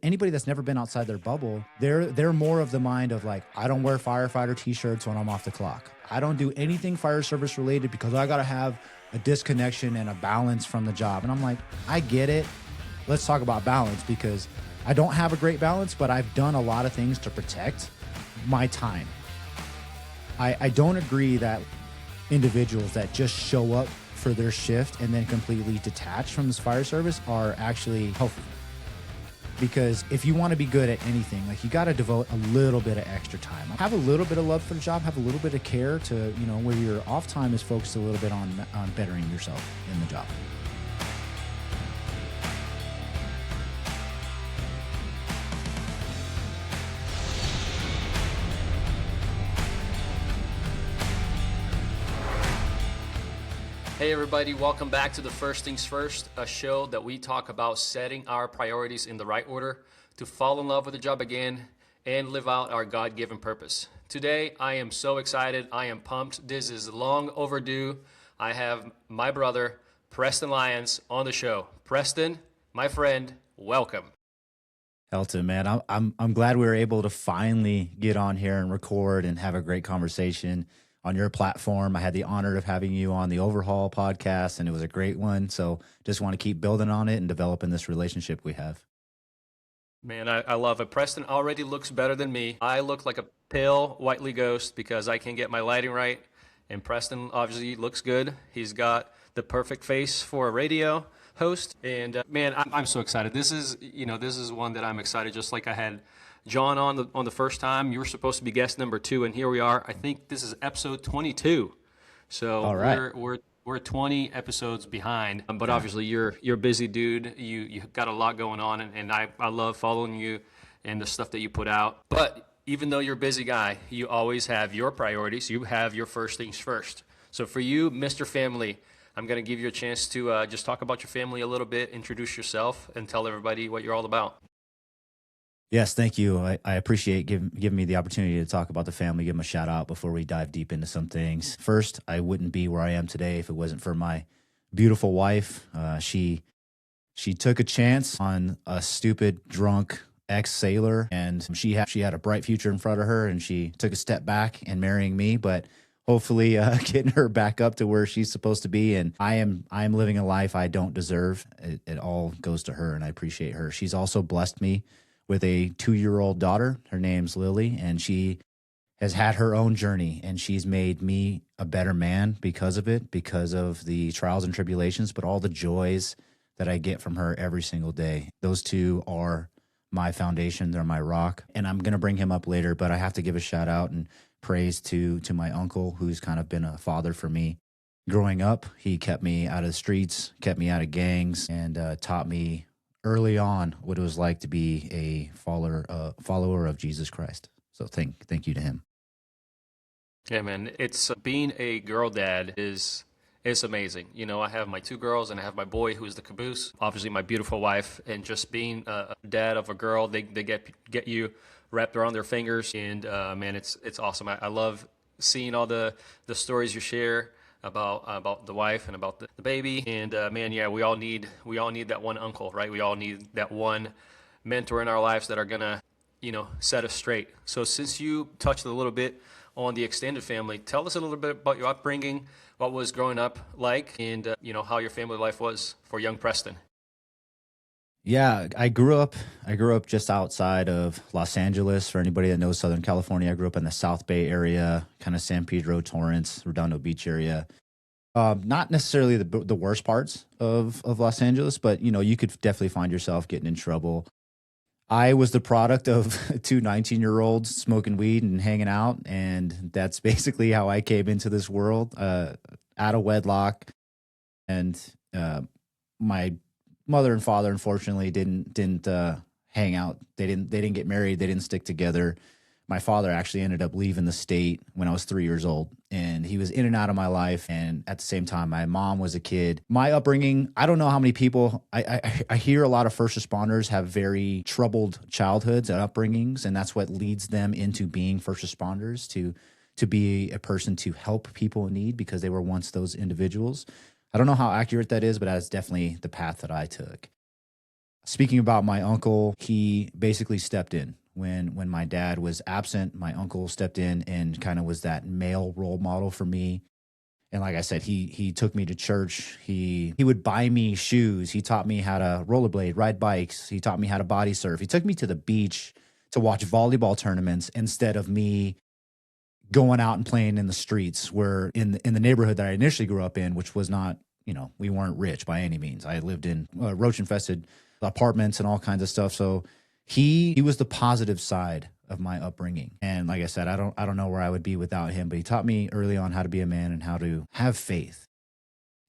Anybody that's never been outside their bubble, they're more of the mind of like, I don't wear firefighter t-shirts when I'm off the clock. I don't do anything fire service related because I got to have a disconnection and a balance from the job. And I'm like, I get it. Let's talk about balance, because I don't have a great balance, but I've done a lot of things to protect my time. I don't agree that individuals that just show up for their shift and then completely detach from this fire service are actually healthy. Because if you want to be good at anything, like, you got to devote a little bit of extra time. Have a little bit of love for the job, have a little bit of care to, where your off time is focused a little bit on bettering yourself in the job. Hey everybody, welcome back to the First Things First, a show that we talk about setting our priorities in the right order to fall in love with the job again and live out our God-given purpose. Today, I am so excited. I am pumped. This is long overdue. I have my brother, Preston Lyons, on the show. Preston, my friend, welcome. Elton, man, I'm glad we were able to finally get on here and record and have a great conversation on your platform. I had the honor of having you on the Overhaul podcast, and it was a great one. So just want to keep building on it and developing this relationship we have. Man, I love it. Preston already looks better than me. I look like a pale, whitely ghost because I can't get my lighting right. And Preston obviously looks good. He's got the perfect face for a radio host. And man, I'm so excited. This is one that I'm excited. Just like I had John on the first time. You were supposed to be guest number 2, and here we are. I think this is episode 22. So all right. we're 20 episodes behind. But obviously you're a busy dude. You got a lot going on, and I love following you and the stuff that you put out. But even though you're a busy guy, you always have your priorities. You have your first things first. So for you, Mr. Family, I'm going to give you a chance to just talk about your family a little bit, introduce yourself, and tell everybody what you're all about. Yes, thank you. I appreciate giving me the opportunity to talk about the family, give them a shout out before we dive deep into some things. First, I wouldn't be where I am today if it wasn't for my beautiful wife. She took a chance on a stupid, drunk ex-sailor, and she had a bright future in front of her, and she took a step back in marrying me, but hopefully getting her back up to where she's supposed to be. And I am living a life I don't deserve. It all goes to her, and I appreciate her. She's also blessed me with a 2-year-old daughter. Her name's Lily, and she has had her own journey, and she's made me a better man because of it, because of the trials and tribulations, but all the joys that I get from her every single day. Those two are my foundation. They're my rock. And I'm going to bring him up later, but I have to give a shout out and praise to my uncle, who's kind of been a father for me. Growing up, he kept me out of the streets, kept me out of gangs, and taught me early on what it was like to be a follower of Jesus Christ. So thank you to him. Yeah, man, it's being a girl dad is amazing. I have my 2 girls and I have my boy who is the caboose. Obviously, my beautiful wife, and just being a dad of a girl, they get you wrapped around their fingers, and man, it's awesome. I love seeing all the stories you share about the wife and about the baby. And man, yeah, we all need that one uncle, right? We all need that one mentor in our lives that are gonna, set us straight. So since you touched a little bit on the extended family, tell us a little bit about your upbringing, what was growing up like, and how your family life was for young Preston. Yeah, I grew up just outside of Los Angeles. For anybody that knows Southern California, I grew up in the South Bay area, kind of San Pedro, Torrance, Redondo Beach area. Not necessarily the worst parts of Los Angeles, but you could definitely find yourself getting in trouble. I was the product of 2 19-year-olds smoking weed and hanging out, and that's basically how I came into this world, out of wedlock. And my mother and father, unfortunately, didn't hang out. They didn't get married. They didn't stick together. My father actually ended up leaving the state when I was 3 years old, and he was in and out of my life. And at the same time, my mom was a kid. My upbringing, I don't know how many people, I hear a lot of first responders have very troubled childhoods and upbringings, and that's what leads them into being first responders, to be a person to help people in need because they were once those individuals. I don't know how accurate that is, but that's definitely the path that I took. Speaking about my uncle, he basically stepped in when my dad was absent. My uncle stepped in and kind of was that male role model for me. And like I said, he took me to church. He would buy me shoes. He taught me how to rollerblade, ride bikes. He taught me how to body surf. He took me to the beach to watch volleyball tournaments instead of me going out and playing in the streets. Where in the neighborhood that I initially grew up in, which was not, we weren't rich by any means. I lived in roach infested apartments and all kinds of stuff. So he was the positive side of my upbringing. And like I said, I don't know where I would be without him, but he taught me early on how to be a man and how to have faith.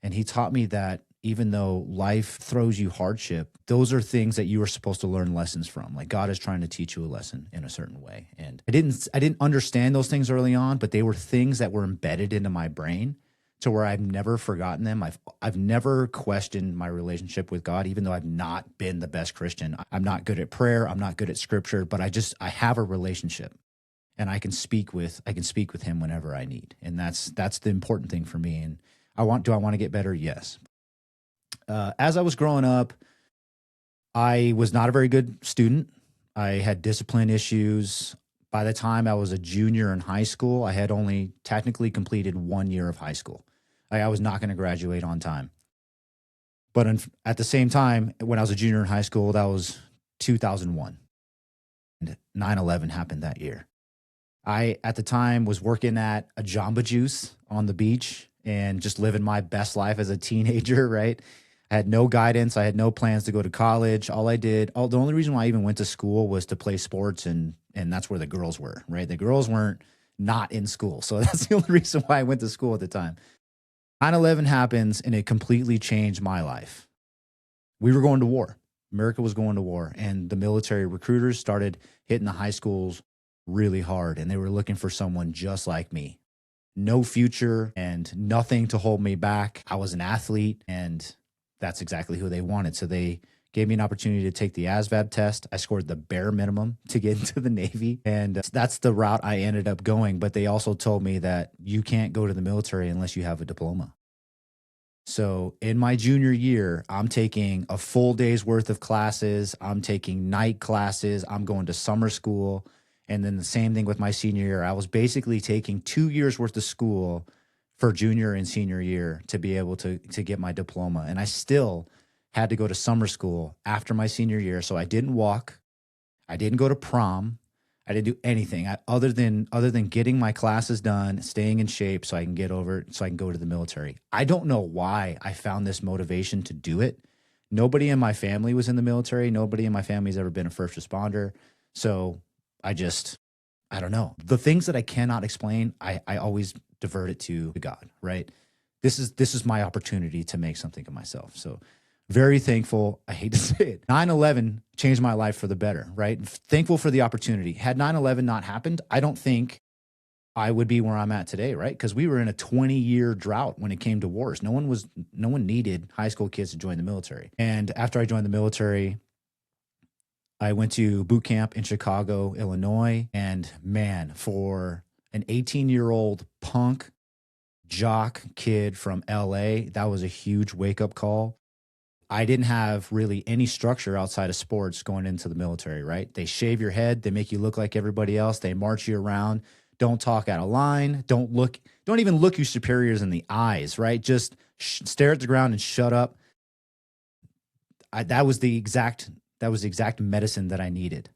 And he taught me that even though life throws you hardship, those are things that you are supposed to learn lessons from. Like God is trying to teach you a lesson in a certain way. And I didn't understand those things early on, but they were things that were embedded into my brain to where I've never forgotten them. I've never questioned my relationship with God, even though I've not been the best Christian. I'm not good at prayer. I'm not good at scripture, but I have a relationship, and I can speak with him whenever I need. And that's the important thing for me. And do I want to get better? Yes. As I was growing up, I was not a very good student. I had discipline issues. By the time I was a junior in high school, I had only technically completed 1 year of high school. I was not going to graduate on time. But at the same time, when I was a junior in high school, that was 2001. And 9/11 happened that year. I, at the time, was working at a Jamba Juice on the beach and just living my best life as a teenager, right? I had no guidance. I had no plans to go to college. The only reason why I even went to school was to play sports, and that's where the girls were, right? The girls weren't not in school. So that's the only reason why I went to school at the time. 9/11 happens, and it completely changed my life. We were going to war. America was going to war, and the military recruiters started hitting the high schools really hard, and they were looking for someone just like me. No future and nothing to hold me back. I was an athlete, and that's exactly who they wanted. So they gave me an opportunity to take the ASVAB test. I scored the bare minimum to get into the Navy, and that's the route I ended up going. But they also told me that you can't go to the military unless you have a diploma. So in my junior year, I'm taking a full day's worth of classes. I'm taking night classes. I'm going to summer school. And then the same thing with my senior year. I was basically taking 2 years worth of school for junior and senior year to be able to get my diploma. And I still had to go to summer school after my senior year. So I didn't walk. I didn't go to prom. I didn't do anything other than getting my classes done, staying in shape so I can so I can go to the military. I don't know why I found this motivation to do it. Nobody in my family was in the military. Nobody in my family has ever been a first responder. So I don't know. The things that I cannot explain, I always divert it to God, right? This is my opportunity to make something of myself. So very thankful. I hate to say it. 9/11 changed my life for the better, right? Thankful for the opportunity. Had 9/11 not happened, I don't think I would be where I'm at today, right? Because we were in a 20-year drought when it came to wars. No one needed high school kids to join the military. And after I joined the military, I went to boot camp in Chicago, Illinois. And man, for an 18-year-old punk jock kid from LA, that was a huge wake-up call. I didn't have really any structure outside of sports going into the military, right? They shave your head. They make you look like everybody else. They march you around. Don't talk out of line. Don't even look your superiors in the eyes, right? Just stare at the ground and shut up. That was the exact medicine that I needed,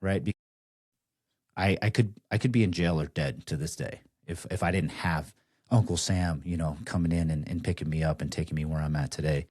right? I could be in jail or dead to this day if I didn't have Uncle Sam, coming in and picking me up and taking me where I'm at today.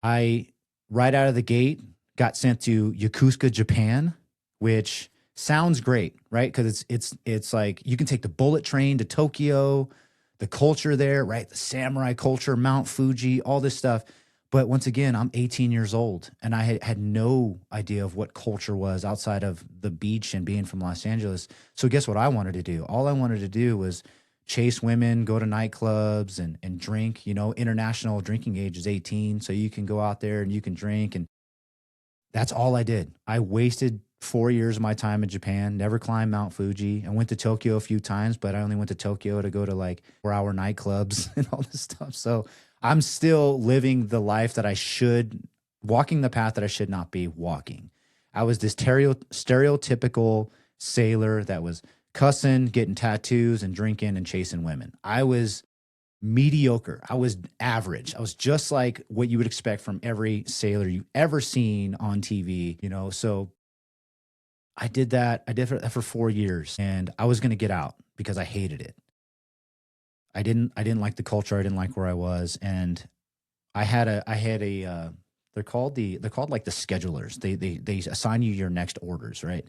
I, right out of the gate, got sent to Yokosuka, Japan, which sounds great, right? Because it's like you can take the bullet train to Tokyo, the culture there, right? The samurai culture, Mount Fuji, all this stuff. But once again, I'm 18 years old, and I had no idea of what culture was outside of the beach and being from Los Angeles. So guess what I wanted to do? All I wanted to do was chase women, go to nightclubs and drink. International drinking age is 18, so you can go out there and you can drink. And that's all I did. I wasted 4 years of my time in Japan, never climbed Mount Fuji. I went to Tokyo a few times, but I only went to Tokyo to go to like 4-hour nightclubs and all this stuff. So I'm still living the life that I should walking the path that I should not be walking. I was this stereotypical sailor that was cussing, getting tattoos, and drinking and chasing women. I was mediocre. I was average. I was just like what you would expect from every sailor you've ever seen on TV, you know? So I did that. I did that for 4 years, and I was going to get out because I hated it. I didn't like the culture. I didn't like where I was. And they're called like the schedulers. They assign you your next orders, right?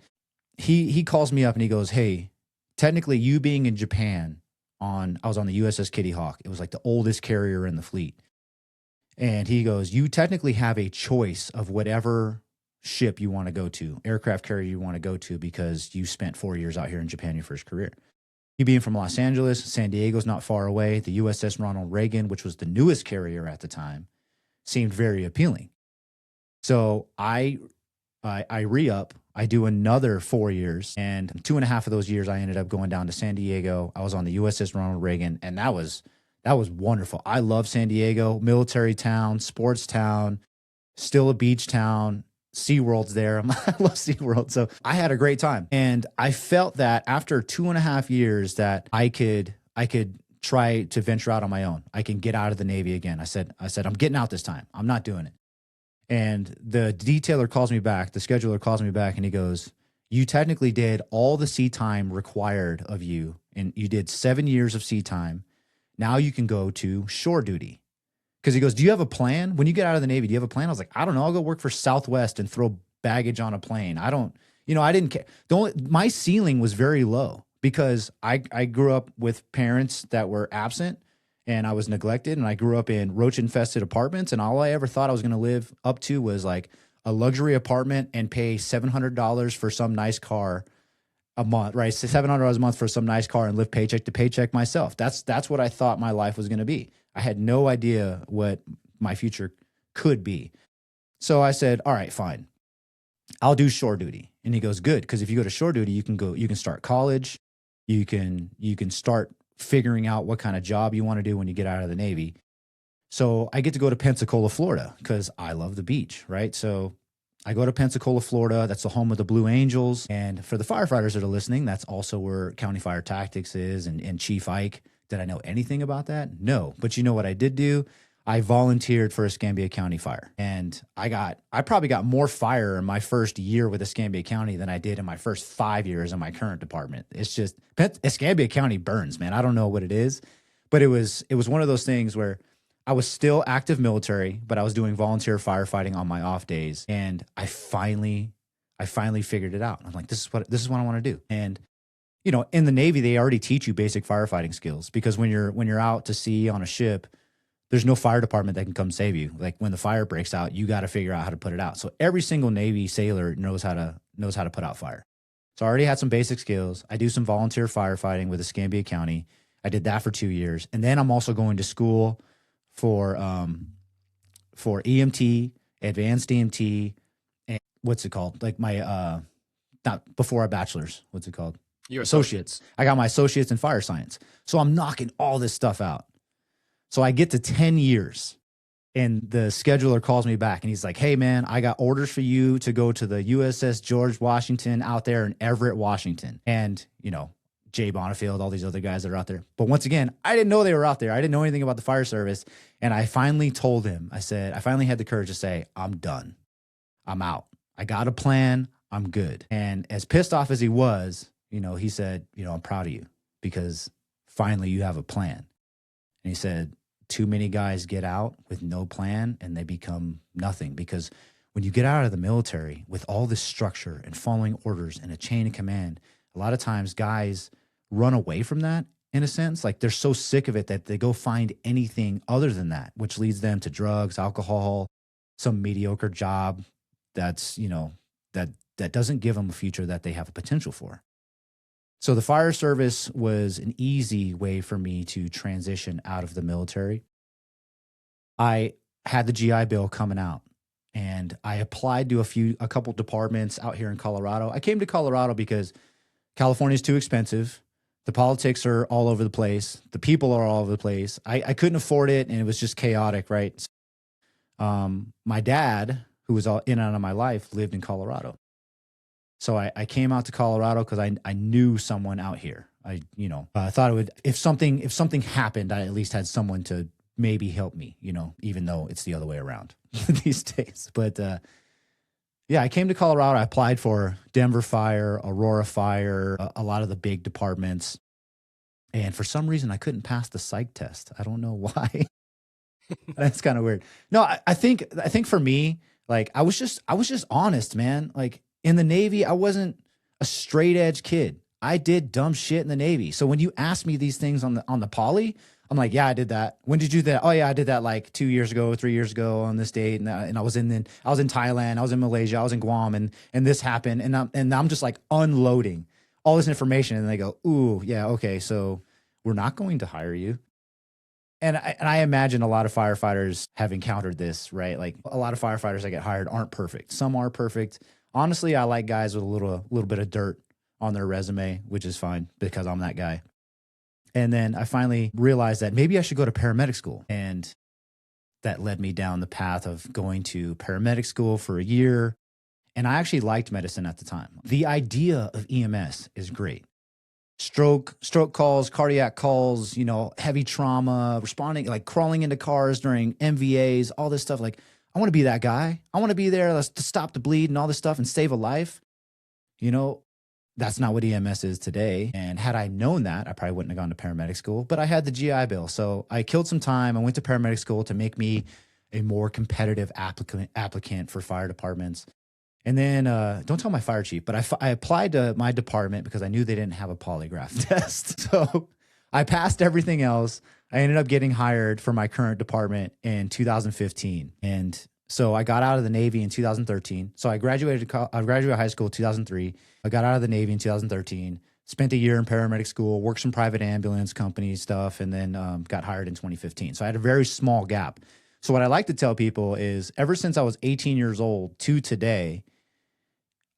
He calls me up and he goes, "Hey, technically you being in Japan I was on the USS Kitty Hawk. It was like the oldest carrier in the fleet. And he goes, "You technically have a choice of whatever ship you want to go to, aircraft carrier you want to go to, because you spent 4 years out here in Japan, your first career." You being from Los Angeles, San Diego's not far away. The USS Ronald Reagan, which was the newest carrier at the time, seemed very appealing. So I re-up. I do another 4 years, and 2.5 of those years I ended up going down to San Diego. I was on the USS Ronald Reagan, and that was wonderful. I love San Diego, military town, sports town, still a beach town. SeaWorld's there. I love SeaWorld. So I had a great time. And I felt that after 2.5 years that I could try to venture out on my own. I can get out of the Navy again. I said, I'm getting out this time. I'm not doing it. And the detailer calls me back, the scheduler calls me back, and he goes, "You technically did all the sea time required of you, and you did 7 years of sea time. Now you can go to shore duty." Because he goes, "Do you have a plan? When you get out of the Navy, do you have a plan?" I was like, "I don't know. I'll go work for Southwest and throw baggage on a plane." I didn't care. My ceiling was very low because I grew up with parents that were absent, and I was neglected, and I grew up in roach-infested apartments, and all I ever thought I was going to live up to was like a luxury apartment and pay $700 for some nice car a month, right? $700 a month for some nice car and live paycheck to paycheck myself. That's what I thought my life was going to be. I had no idea what my future could be. So I said, "All right, fine. I'll do shore duty." And he goes, "Good, because if you go to shore duty, you can start college, you can start figuring out what kind of job you want to do when you get out of the Navy." So I get to go to Pensacola, Florida, because I love the beach, right? So I go to Pensacola, Florida. That's the home of the Blue Angels. And for the firefighters that are listening, that's also where County Fire Tactics is and Chief Ike. Did I know anything about that? No. But you know what I did do? I volunteered for Escambia County Fire. And I probably got more fire in my first year with Escambia County than I did in my first 5 years in my current department. It's just, Escambia County burns, man. I don't know what it is, but it was one of those things where I was still active military, but I was doing volunteer firefighting on my off days. And I finally figured it out. I'm like, this is what I want to do. And you know, in the Navy, they already teach you basic firefighting skills, because when you're out to sea on a ship, there's no fire department that can come save you. Like when the fire breaks out, you got to figure out how to put it out. So every single Navy sailor knows how to put out fire. So I already had some basic skills. I do some volunteer firefighting with Escambia County. I did that for 2 years, and then I'm also going to school for EMT, advanced EMT, and what's it called? Like my not before our bachelor's. What's it called? Your Associates. I got my associates in fire science. So I'm knocking all this stuff out. So I get to 10 years, and the scheduler calls me back, and he's like, "Hey man, I got orders for you to go to the USS George Washington out there in Everett, Washington." And, you know, Jay Bonifield, all these other guys that are out there. But once again, I didn't know they were out there. I didn't know anything about the fire service. And I finally told him, I finally had the courage to say, "I'm done. I'm out. I got a plan. I'm good." And as pissed off as he was, you know, he said, "You know, I'm proud of you because finally you have a plan." And he said, "Too many guys get out with no plan and they become nothing, because when you get out of the military with all this structure and following orders and a chain of command, a lot of times guys run away from that in a sense. Like they're so sick of it that they go find anything other than that, which leads them to drugs, alcohol, some mediocre job that's, you know, that doesn't give them a future that they have a potential for." So the fire service was an easy way for me to transition out of the military. I had the GI Bill coming out, and I applied to a couple departments out here in Colorado. I came to Colorado because California is too expensive. The politics are all over the place. The people are all over the place. I couldn't afford it, and it was just chaotic, right? My dad who was all in and out of my life, lived in Colorado. So I came out to Colorado because I knew someone out here. I thought it would, if something happened, I at least had someone to maybe help me, even though it's the other way around these days. But yeah, I came to Colorado. I applied for Denver Fire, Aurora Fire, a lot of the big departments. And for some reason, I couldn't pass the psych test. I don't know why. That's kind of weird. No, I think for me, like I was just honest, man. Like in the Navy, I wasn't a straight edge kid. I did dumb shit in the Navy. So when you ask me these things on the poly, I'm like, yeah, I did that. When did you do that? Oh yeah, I did that like 2 years ago, 3 years ago on this date. And I was in Thailand, I was in Malaysia, I was in Guam, and this happened. And I'm just like unloading all this information, and they go, ooh, yeah, okay, so we're not going to hire you. And I imagine a lot of firefighters have encountered this, right? Like a lot of firefighters that get hired aren't perfect. Some are perfect. Honestly, I like guys with a little bit of dirt on their resume, which is fine because I'm that guy. And then I finally realized that maybe I should go to paramedic school. And that led me down the path of going to paramedic school for a year. And I actually liked medicine at the time. The idea of EMS is great. Stroke calls, cardiac calls, heavy trauma, responding, like crawling into cars during MVAs, all this stuff. Like, I want to be that guy. I want to be there to stop the bleed and all this stuff and save a life. That's not what EMS is today. And had I known that, I probably wouldn't have gone to paramedic school, but I had the GI Bill. So I killed some time. I went to paramedic school to make me a more competitive applicant for fire departments. And then, don't tell my fire chief, but I applied to my department because I knew they didn't have a polygraph test. So I passed everything else. I ended up getting hired for my current department in 2015. And so I got out of the Navy in 2013. So I graduated high school in 2003. I got out of the Navy in 2013, spent a year in paramedic school, worked some private ambulance company stuff, and then got hired in 2015. So I had a very small gap. So what I like to tell people is ever since I was 18 years old to today,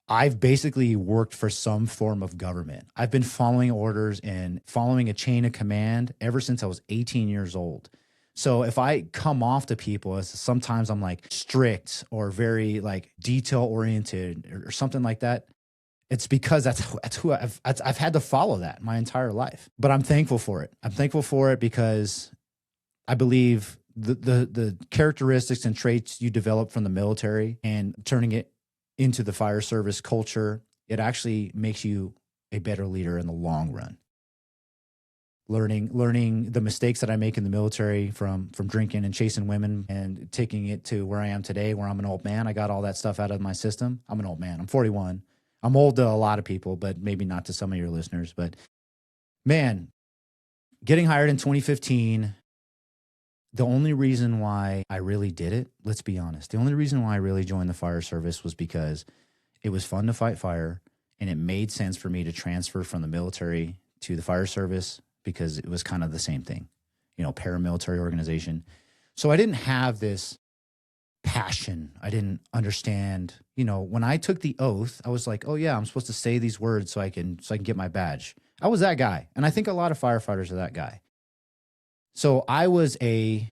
I've basically worked for some form of government. I've been following orders and following a chain of command ever since I was 18 years old. So if I come off to people as sometimes I'm like strict or very like detail oriented or something like that, it's because that's who I've had to follow that my entire life. But I'm thankful for it. I'm thankful for it because I believe the characteristics and traits you develop from the military and turning it into the fire service culture, it actually makes you a better leader in the long run. Learning the mistakes that I make in the military from drinking and chasing women and taking it to where I am today, where I'm an old man. I got all that stuff out of my system. I'm an old man. I'm 41. I'm old to a lot of people, but maybe not to some of your listeners. But man, getting hired in 2015, the only reason why I really did it, let's be honest, the only reason why I really joined the fire service was because it was fun to fight fire and it made sense for me to transfer from the military to the fire service because it was kind of the same thing, paramilitary organization. So I didn't have this passion. I didn't understand, when I took the oath, I was like, oh yeah, I'm supposed to say these words so I can get my badge. I was that guy. And I think a lot of firefighters are that guy. So I was a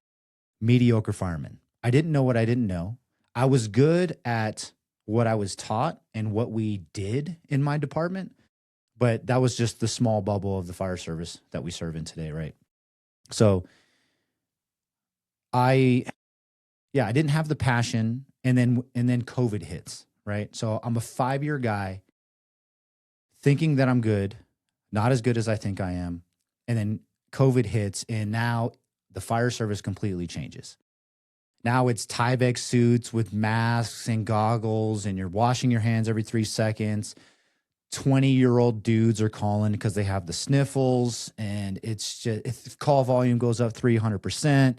mediocre fireman. I didn't know what I didn't know. I was good at what I was taught and what we did in my department, but that was just the small bubble of the fire service that we serve in today, right? So I didn't have the passion, and then COVID hits, right? So I'm a 5-year guy thinking that I'm good, not as good as I think I am, and then COVID hits, and now the fire service completely changes. Now it's Tyvek suits with masks and goggles, and you're washing your hands every 3 seconds. 20-year-old dudes are calling because they have the sniffles, and it's just, if call volume goes up 300%.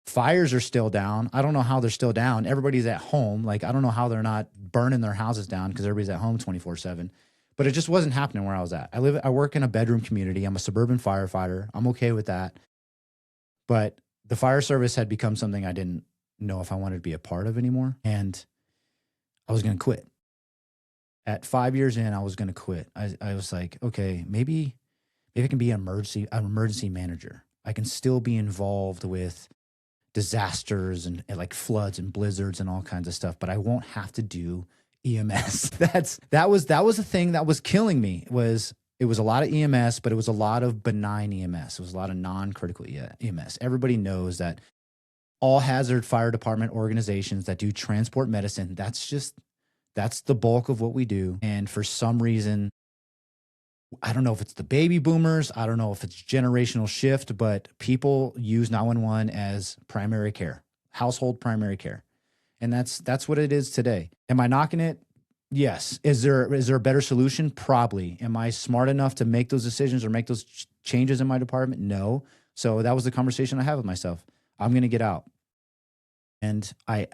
Fires are still down. I don't know how they're still down. Everybody's at home. Like, I don't know how they're not burning their houses down because everybody's at home 24/7. But it just wasn't happening where I was at. I work in a bedroom community. I'm a suburban firefighter. I'm okay with that. But the fire service had become something I didn't know if I wanted to be a part of anymore. And I was going to quit. At 5 years in, I was going to quit. I was like, okay, maybe I can be an emergency manager. I can still be involved with disasters and like floods and blizzards and all kinds of stuff, but I won't have to do EMS. That was the thing that was killing me. It was a lot of EMS, but it was a lot of benign EMS. It was a lot of non-critical EMS. Everybody knows that all hazard fire department organizations that do transport medicine, that's the bulk of what we do. And for some reason, I don't know if it's the baby boomers, I don't know if it's generational shift, but people use 911 as primary care, household primary care. And that's what it is today. Am I knocking it? Yes. Is there a better solution? Probably. Am I smart enough to make those decisions or make those changes in my department? No. So that was the conversation I had with myself. I'm going to get out. And I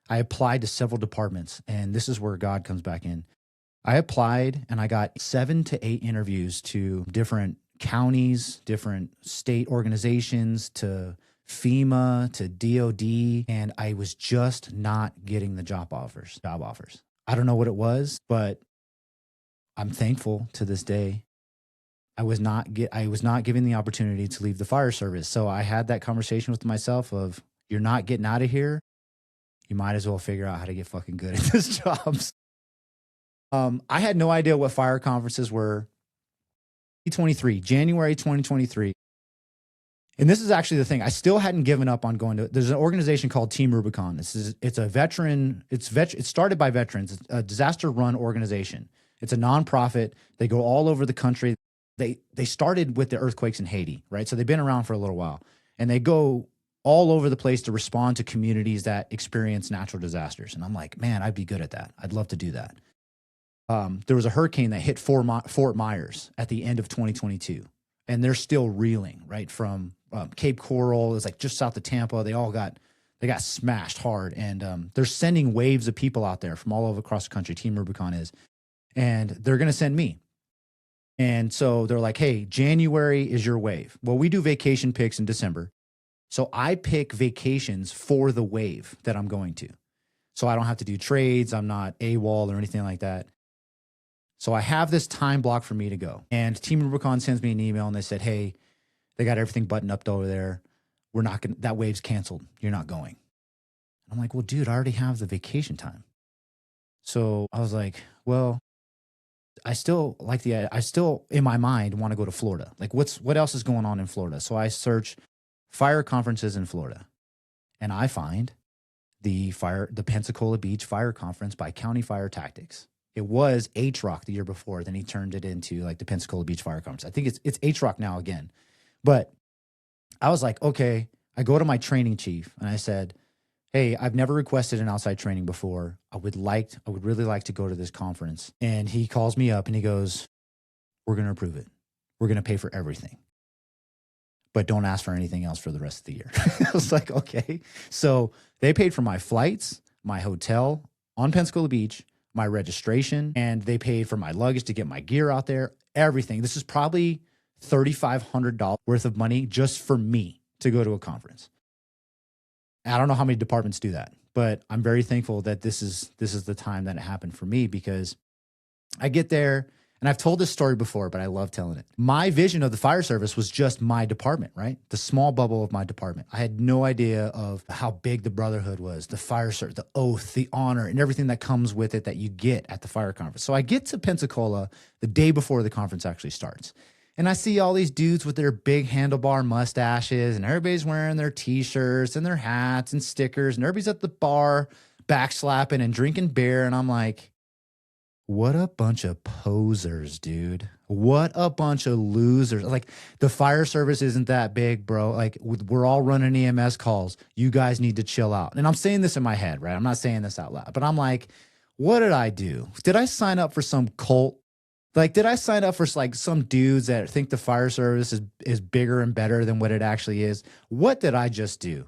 applied to several departments, and this is where God comes back in. I applied and I got 7 to 8 interviews to different counties, different state organizations, to FEMA, to DOD, and I was just not getting the job offers. I don't know what it was, but I'm thankful to this day. I was not given the opportunity to leave the fire service. So I had that conversation with myself of, you're not getting out of here. You might as well figure out how to get fucking good at this job. I had no idea what fire conferences were. January 2023. And this is actually the thing. I still hadn't given up on going to. There's an organization called Team Rubicon. It's a veteran. It's started by veterans. It's a disaster-run organization. It's a nonprofit. They go all over the country. They started with the earthquakes in Haiti, right? So they've been around for a little while, and they go all over the place to respond to communities that experience natural disasters. And I'm like, man, I'd be good at that. I'd love to do that. There was a hurricane that hit Fort Myers at the end of 2022, and they're still reeling, right? From Cape Coral, it was like just south of Tampa. They got smashed hard, and they're sending waves of people out there from all over across the country. Team Rubicon is, and they're going to send me. And so they're like, hey, January is your wave. Well, we do vacation picks in December. So I pick vacations for the wave that I'm going to. So I don't have to do trades. I'm not AWOL or anything like that. So I have this time block for me to go. And Team Rubicon sends me an email and they said, hey, they got everything buttoned up over there. That wave's canceled. You're not going. I'm like, well, dude, I already have the vacation time. So I was like, well, I still in my mind want to go to Florida. Like what else is going on in Florida? So I search fire conferences in Florida, and I find the Pensacola Beach Fire Conference by County Fire Tactics. It was HROC the year before. Then he turned it into like the Pensacola Beach Fire Conference. I think it's HROC now again. But I was like, okay, I go to my training chief and I said, hey, I've never requested an outside training before. I would really like to go to this conference. And he calls me up and he goes, we're going to approve it. We're going to pay for everything, but don't ask for anything else for the rest of the year. I was like, okay. So they paid for my flights, my hotel on Pensacola Beach, my registration, and they paid for my luggage to get my gear out there, everything. This is probably $3,500 worth of money just for me to go to a conference. I don't know how many departments do that, but I'm very thankful that this is the time that it happened for me, because I get there, and I've told this story before, but I love telling it. My vision of the fire service was just my department, right? The small bubble of my department. I had no idea of how big the brotherhood was, the fire service, the oath, the honor, and everything that comes with it that you get at the fire conference. So I get to Pensacola the day before the conference actually starts. And I see all these dudes with their big handlebar mustaches, and everybody's wearing their t-shirts and their hats and stickers, and everybody's at the bar backslapping and drinking beer. And I'm like, what a bunch of posers, dude. What a bunch of losers. Like, the fire service isn't that big, bro. Like, we're all running EMS calls. You guys need to chill out. And I'm saying this in my head, right? I'm not saying this out loud, but I'm like, what did I do? Did I sign up for some cult? Like, did I sign up for like some dudes that think the fire service is bigger and better than what it actually is? What did I just do?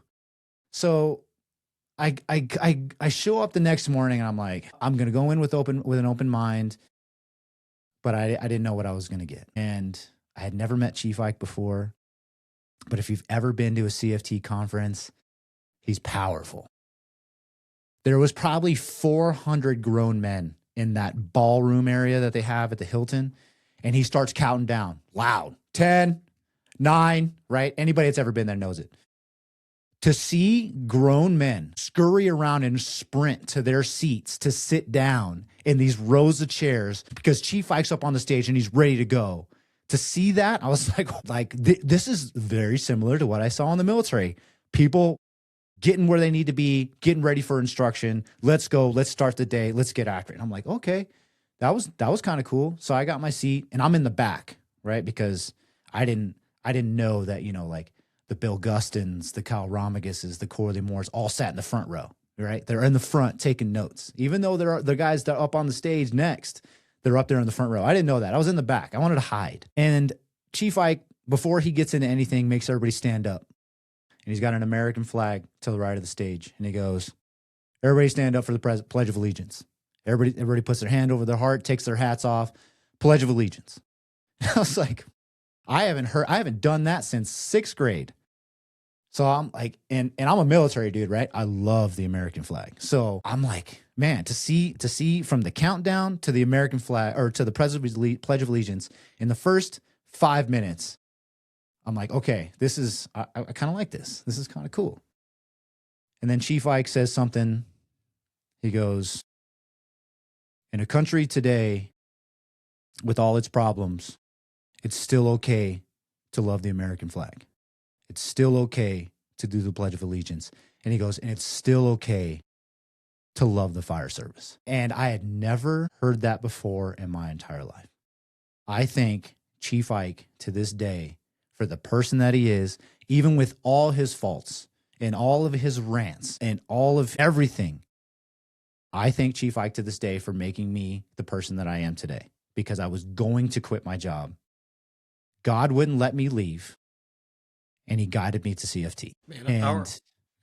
So I show up the next morning and I'm like, I'm gonna go in with an open mind, but I didn't know what I was gonna get. And I had never met Chief Ike before, but if you've ever been to a CFT conference, he's powerful. There was probably 400 grown men in that ballroom area that they have at the Hilton. And he starts counting down loud. 10, 9, right? Anybody that's ever been there knows it. To see grown men scurry around and sprint to their seats to sit down in these rows of chairs because Chief Ike's up on the stage and he's ready to go. To see that, I was this is very similar to what I saw in the military. People getting where they need to be, getting ready for instruction. Let's go. Let's start the day. Let's get after it. And I'm like, okay, that was kind of cool. So I got my seat and I'm in the back, right? Because I didn't know that, like the Bill Gustins, the Kyle Romaguses, the Corley Moores all sat in the front row, right? They're in the front taking notes. Even though they're the guys that are up on the stage next, they're up there in the front row. I didn't know that. I was in the back. I wanted to hide. And Chief Ike, before he gets into anything, makes everybody stand up. And he's got an American flag to the right of the stage. And he goes, everybody stand up for the Pledge of Allegiance. Everybody puts their hand over their heart, takes their hats off, Pledge of Allegiance. And I was like, I haven't done that since 6th grade. So I'm like, and I'm a military dude, right? I love the American flag. So I'm like, man, to see from the countdown to the American flag or to the Pledge of Allegiance in the first 5 minutes, I'm like, okay, I kind of like this. This is kind of cool. And then Chief Ike says something. He goes, in a country today with all its problems, it's still okay to love the American flag. It's still okay to do the Pledge of Allegiance. And he goes, and it's still okay to love the fire service. And I had never heard that before in my entire life. I think Chief Ike, to this day, for the person that he is, even with all his faults and all of his rants and all of everything, I thank Chief Ike to this day for making me the person that I am today, because I was going to quit my job. God wouldn't let me leave, and he guided me to CFT. Man,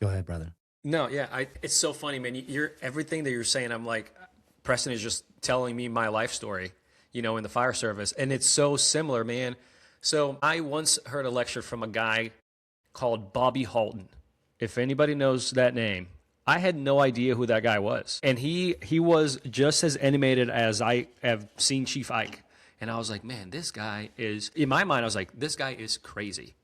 go ahead, brother. No, yeah, it's so funny, man. You're everything that you're saying. I'm like, Preston is just telling me my life story, in the fire service, and it's so similar, man. So I once heard a lecture from a guy called Bobby Halton. If anybody knows that name, I had no idea who that guy was, and he was just as animated as I have seen Chief Ike. And I was like, man, this guy is, in my mind, I was like, this guy is crazy.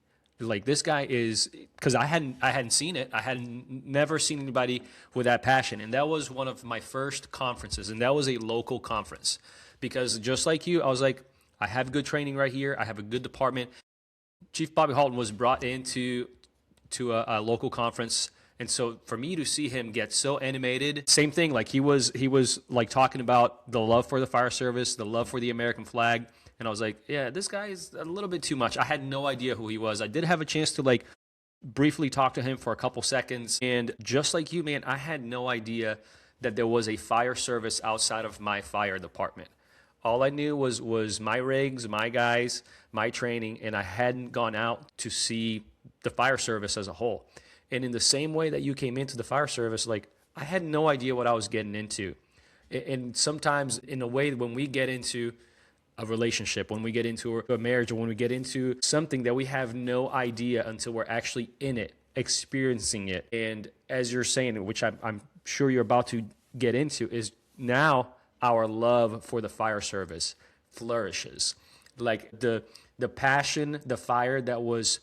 Like, this guy is, because I hadn't seen it. I hadn't never seen anybody with that passion. And that was one of my first conferences, and that was a local conference. Because just like you, I was like, I have good training right here. I have a good department. Chief Bobby Halton was brought into a local conference. And so for me to see him get so animated, same thing, like he was like talking about the love for the fire service, the love for the American flag. And I was like, yeah, this guy is a little bit too much. I had no idea who he was. I did have a chance to briefly talk to him for a couple seconds. And just like you, man, I had no idea that there was a fire service outside of my fire department. All I knew was my rigs, my guys, my training, and I hadn't gone out to see the fire service as a whole. And in the same way that you came into the fire service, I had no idea what I was getting into. And sometimes in a way, when we get into a relationship, when we get into a marriage, or when we get into something that we have no idea until we're actually in it, experiencing it. And as you're saying, which I'm sure you're about to get into, is now our love for the fire service flourishes. Like the passion, the fire that was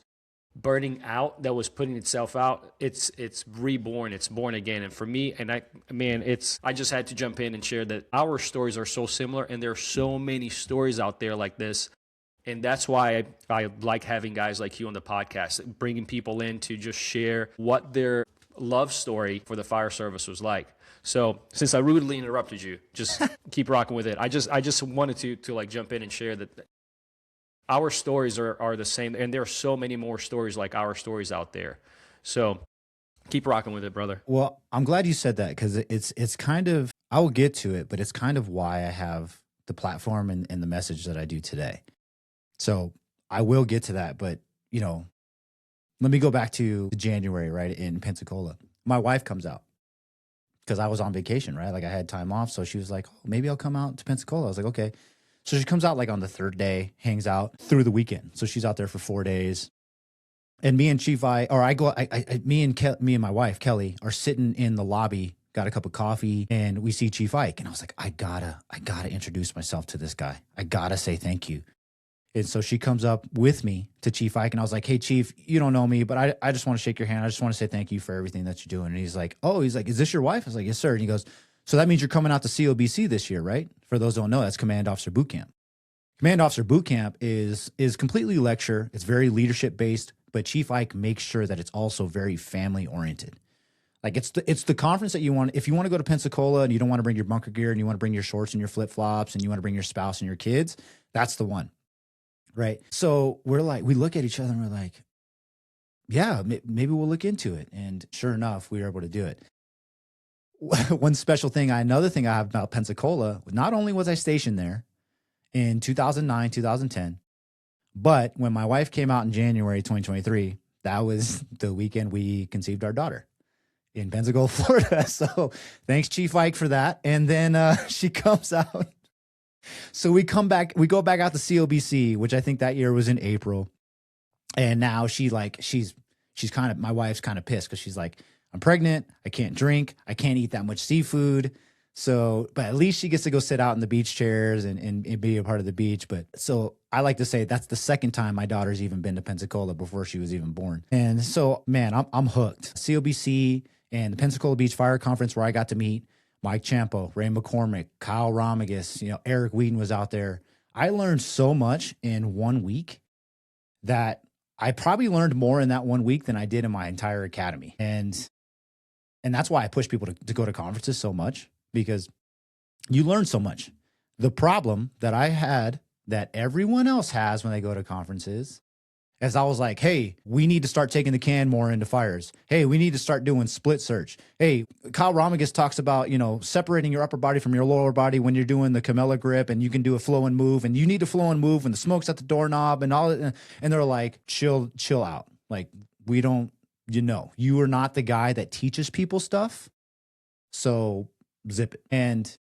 burning out, that was putting itself out, it's reborn, it's born again. And for me, and I just had to jump in and share that our stories are so similar, and there are so many stories out there like this. And that's why I like having guys like you on the podcast, bringing people in to just share what their love story for the fire service was like. So since I rudely interrupted you, just keep rocking with it. I just wanted to jump in and share that our stories are the same, and there are so many more stories like our stories out there. So keep rocking with it, brother. Well, I'm glad you said that, because it's kind of, I will get to it, but it's kind of why I have the platform and the message that I do today. So I will get to that, but let me go back to January, right, in Pensacola. My wife comes out because I was on vacation, right? I had time off, so she was like, oh, maybe I'll come out to Pensacola. I was like, okay. So she comes out on the 3rd day, hangs out through the weekend. So she's out there for 4 days. And me and me and my wife, Kelly, are sitting in the lobby, got a cup of coffee, and we see Chief Ike. And I was like, I gotta introduce myself to this guy. I gotta say thank you. And so she comes up with me to Chief Ike, and I was like, hey, Chief, you don't know me, but I just want to shake your hand. I just want to say thank you for everything that you're doing. And he's like, is this your wife? I was like, yes, sir. And he goes, so that means you're coming out to COBC this year, right? For those who don't know, that's Command Officer Boot Camp. Command Officer Boot Camp is completely lecture. It's very leadership based, but Chief Ike makes sure that it's also very family oriented. Like it's the conference that you want. If you want to go to Pensacola and you don't want to bring your bunker gear and you want to bring your shorts and your flip flops and you want to bring your spouse and your kids, that's the one, right? So we look at each other and we're like, yeah, maybe we'll look into it. And sure enough, we were able to do it. Another thing I have about Pensacola, not only was I stationed there in 2009, 2010, but when my wife came out in January 2023, that was the weekend we conceived our daughter in Pensacola, Florida. So thanks, Chief Ike, for that. And then she comes out. So we go back out to COBC, which I think that year was in April. And now she's my wife's kind of pissed because she's like, I'm pregnant. I can't drink. I can't eat that much seafood. So, but at least she gets to go sit out in the beach chairs and be a part of the beach. But so I like to say that's the second time my daughter's even been to Pensacola before she was even born. And so, man, I'm hooked. COBC and the Pensacola Beach Fire Conference, where I got to meet Mike Champo, Ray McCormick, Kyle Romagus, Eric Whedon was out there. I learned so much in 1 week that I probably learned more in that 1 week than I did in my entire academy. And that's why I push people to go to conferences so much, because you learn so much. The problem that I had that everyone else has when they go to conferences is I was like, hey, we need to start taking the can more into fires. Hey, we need to start doing split search. Hey, Kyle Romagus talks about, separating your upper body from your lower body when you're doing the Camella grip, and you can do a flow and move, and you need to flow and move when the smoke's at the doorknob and all. And they're like, chill out. Like, we don't, you are not the guy that teaches people stuff. So zip it. And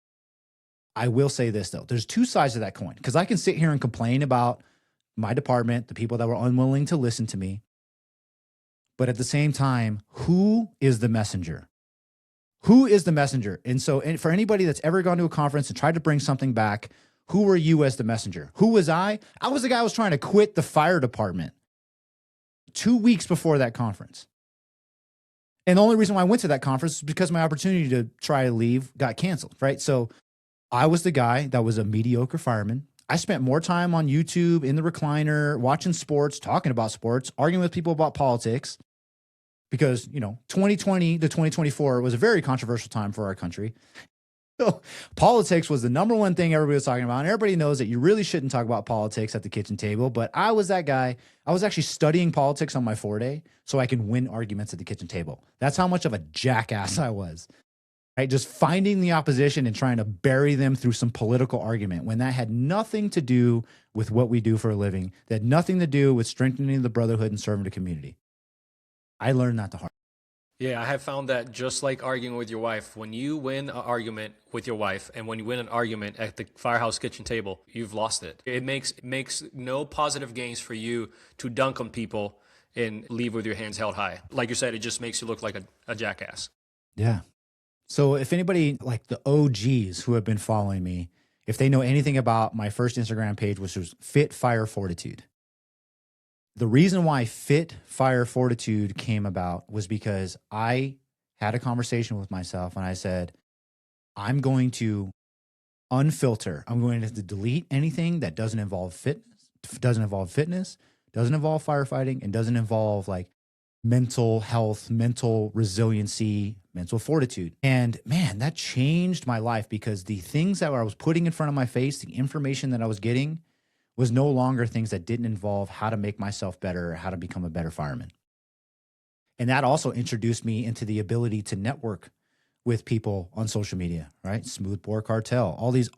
I will say this though, there's two sides of that coin, because I can sit here and complain about my department, the people that were unwilling to listen to me. But at the same time, who is the messenger? Who is the messenger? And so for anybody that's ever gone to a conference and tried to bring something back, who were you as the messenger? Who was I? I was the guy who was trying to quit the fire department 2 weeks before that conference. And the only reason why I went to that conference is because my opportunity to try to leave got canceled, right? So I was the guy that was a mediocre fireman. I spent more time on YouTube, in the recliner, watching sports, talking about sports, arguing with people about politics, because, 2020 to 2024 was a very controversial time for our country. So politics was the number one thing everybody was talking about. And everybody knows that you really shouldn't talk about politics at the kitchen table. But I was that guy. I was actually studying politics on my 4-day so I can win arguments at the kitchen table. That's how much of a jackass I was. Right? Just finding the opposition and trying to bury them through some political argument when that had nothing to do with what we do for a living. That had nothing to do with strengthening the brotherhood and serving the community. I learned that the hard way. Yeah, I have found that just like arguing with your wife, when you win an argument with your wife and when you win an argument at the firehouse kitchen table, you've lost it. It makes no positive gains for you to dunk on people and leave with your hands held high. Like you said, it just makes you look like a jackass. Yeah. So if anybody like the OGs who have been following me, if they know anything about my first Instagram page, which was Fit Fire Fortitude. The reason why Fit Fire Fortitude came about was because I had a conversation with myself and I said, I'm going to unfilter. I'm going to delete anything that doesn't involve fitness, doesn't involve firefighting, and doesn't involve like mental health, mental resiliency, mental fortitude. And man, that changed my life, because the things that I was putting in front of my face, the information that I was getting, was no longer things that didn't involve how to make myself better or how to become a better fireman. And that also introduced me into the ability to network with people on social media, right? Smoothbore Cartel, all these,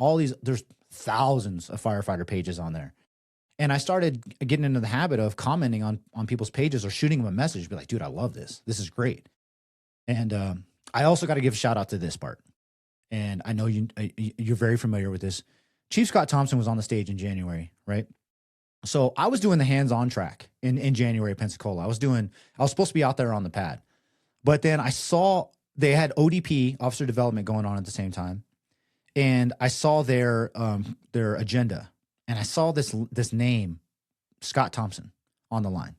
there's thousands of firefighter pages on there. And I started getting into the habit of commenting on people's pages or shooting them a message, be like, dude, I love this. This is great. And I also got to give a shout out to this part. And I know you're very familiar with this. Chief Scott Thompson was on the stage in January, right? So I was doing the hands-on track in January at Pensacola. I was supposed to be out there on the pad. But then I saw they had ODP, officer development, going on at the same time. And I saw their agenda. And I saw this name Scott Thompson on the line.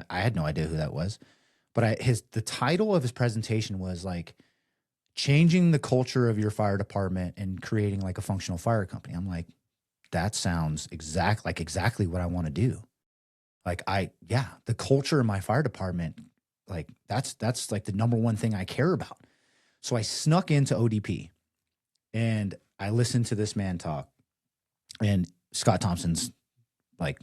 I had no idea who that was, but the title of his presentation was like changing the culture of your fire department and creating like a functional fire company. I'm like, that sounds exactly what I want to do. Like the culture in my fire department, like that's like the number one thing I care about. So I snuck into ODP and I listened to this man talk, and Scott Thompson's like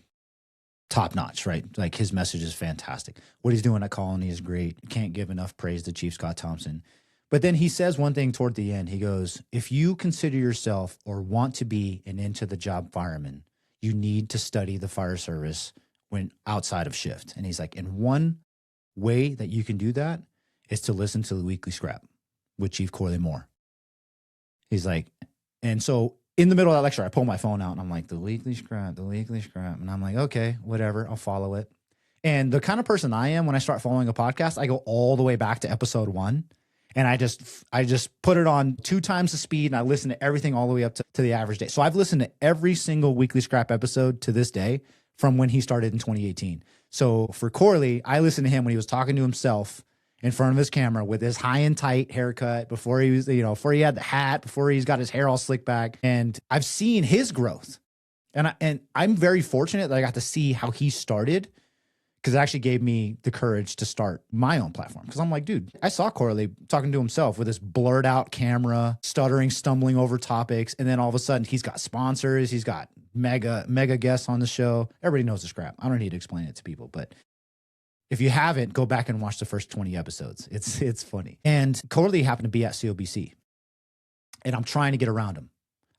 top notch, right? Like his message is fantastic. What he's doing at Colony is great. Can't give enough praise to Chief Scott Thompson. But then he says one thing toward the end. He goes, if you consider yourself or want to be an into the job fireman, you need to study the fire service when outside of shift. And he's like, and one way that you can do that is to listen to the Weekly Scrap with Chief Corley Moore. He's like, and so in the middle of that lecture, I pull my phone out and I'm like, the Weekly Scrap. And I'm like, okay, whatever, I'll follow it. And the kind of person I am, when I start following a podcast, I go all the way back to episode 1. And I just put it on 2 times the speed, and I listen to everything all the way up to the average day. So I've listened to every single Weekly Scrap episode to this day from when he started in 2018. So for Corley, I listened to him when he was talking to himself in front of his camera with his high and tight haircut, before he was, before he had the hat, before he's got his hair all slicked back. And I've seen his growth. And I'm very fortunate that I got to see how he started, because it actually gave me the courage to start my own platform. Because I'm like, dude, I saw Corley talking to himself with this blurred out camera, stuttering, stumbling over topics. And then all of a sudden he's got sponsors. He's got mega guests on the show. Everybody knows the Scrap. I don't need to explain it to people, but if you haven't, go back and watch the first 20 episodes. It's funny. And Corley happened to be at COBC, and I'm trying to get around him.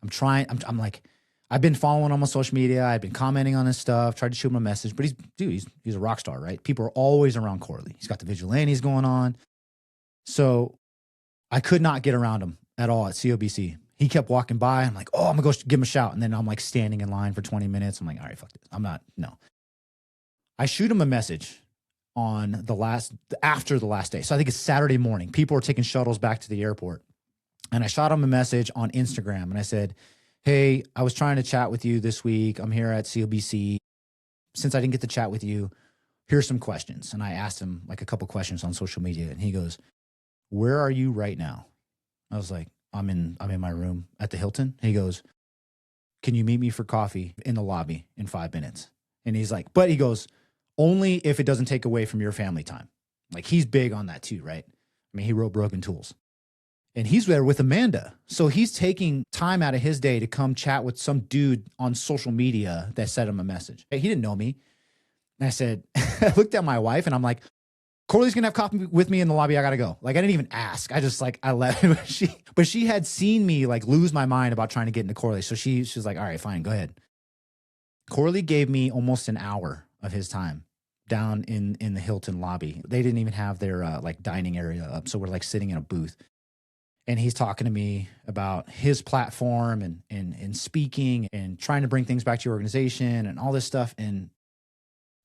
I'm like, I've been following him on social media. I've been commenting on his stuff, tried to shoot him a message, but he's a rock star, right? People are always around Corley. He's got the vigilantes going on. So I could not get around him at all at COBC. He kept walking by. I'm like, oh, I'm going to go give him a shout. And then I'm like standing in line for 20 minutes. I'm like, all right, fuck this. No. I shoot him a message on after the last day. So I think it's Saturday morning. People are taking shuttles back to the airport. And I shot him a message on Instagram, and I said, hey, I was trying to chat with you this week. I'm here at COBC. Since I didn't get to chat with you, here's some questions. And I asked him like a couple questions on social media, and he goes, where are you right now? I was like, I'm in my room at the Hilton. He goes, can you meet me for coffee in the lobby in 5 minutes? And he's like, but he goes, only if it doesn't take away from your family time. Like, he's big on that too, right? I mean, he wrote Broken Tools. And he's there with Amanda. So he's taking time out of his day to come chat with some dude on social media that sent him a message. He didn't know me. And I said, I looked at my wife and I'm like, Corley's going to have coffee with me in the lobby. I got to go. Like, I didn't even ask. I just I left. But she had seen me like lose my mind about trying to get into Corley. So she's like, all right, fine, go ahead. Corley gave me almost an hour of his time down in the Hilton lobby. They didn't even have their like dining area up. So we're like sitting in a booth. And he's talking to me about his platform and speaking and trying to bring things back to your organization and all this stuff. And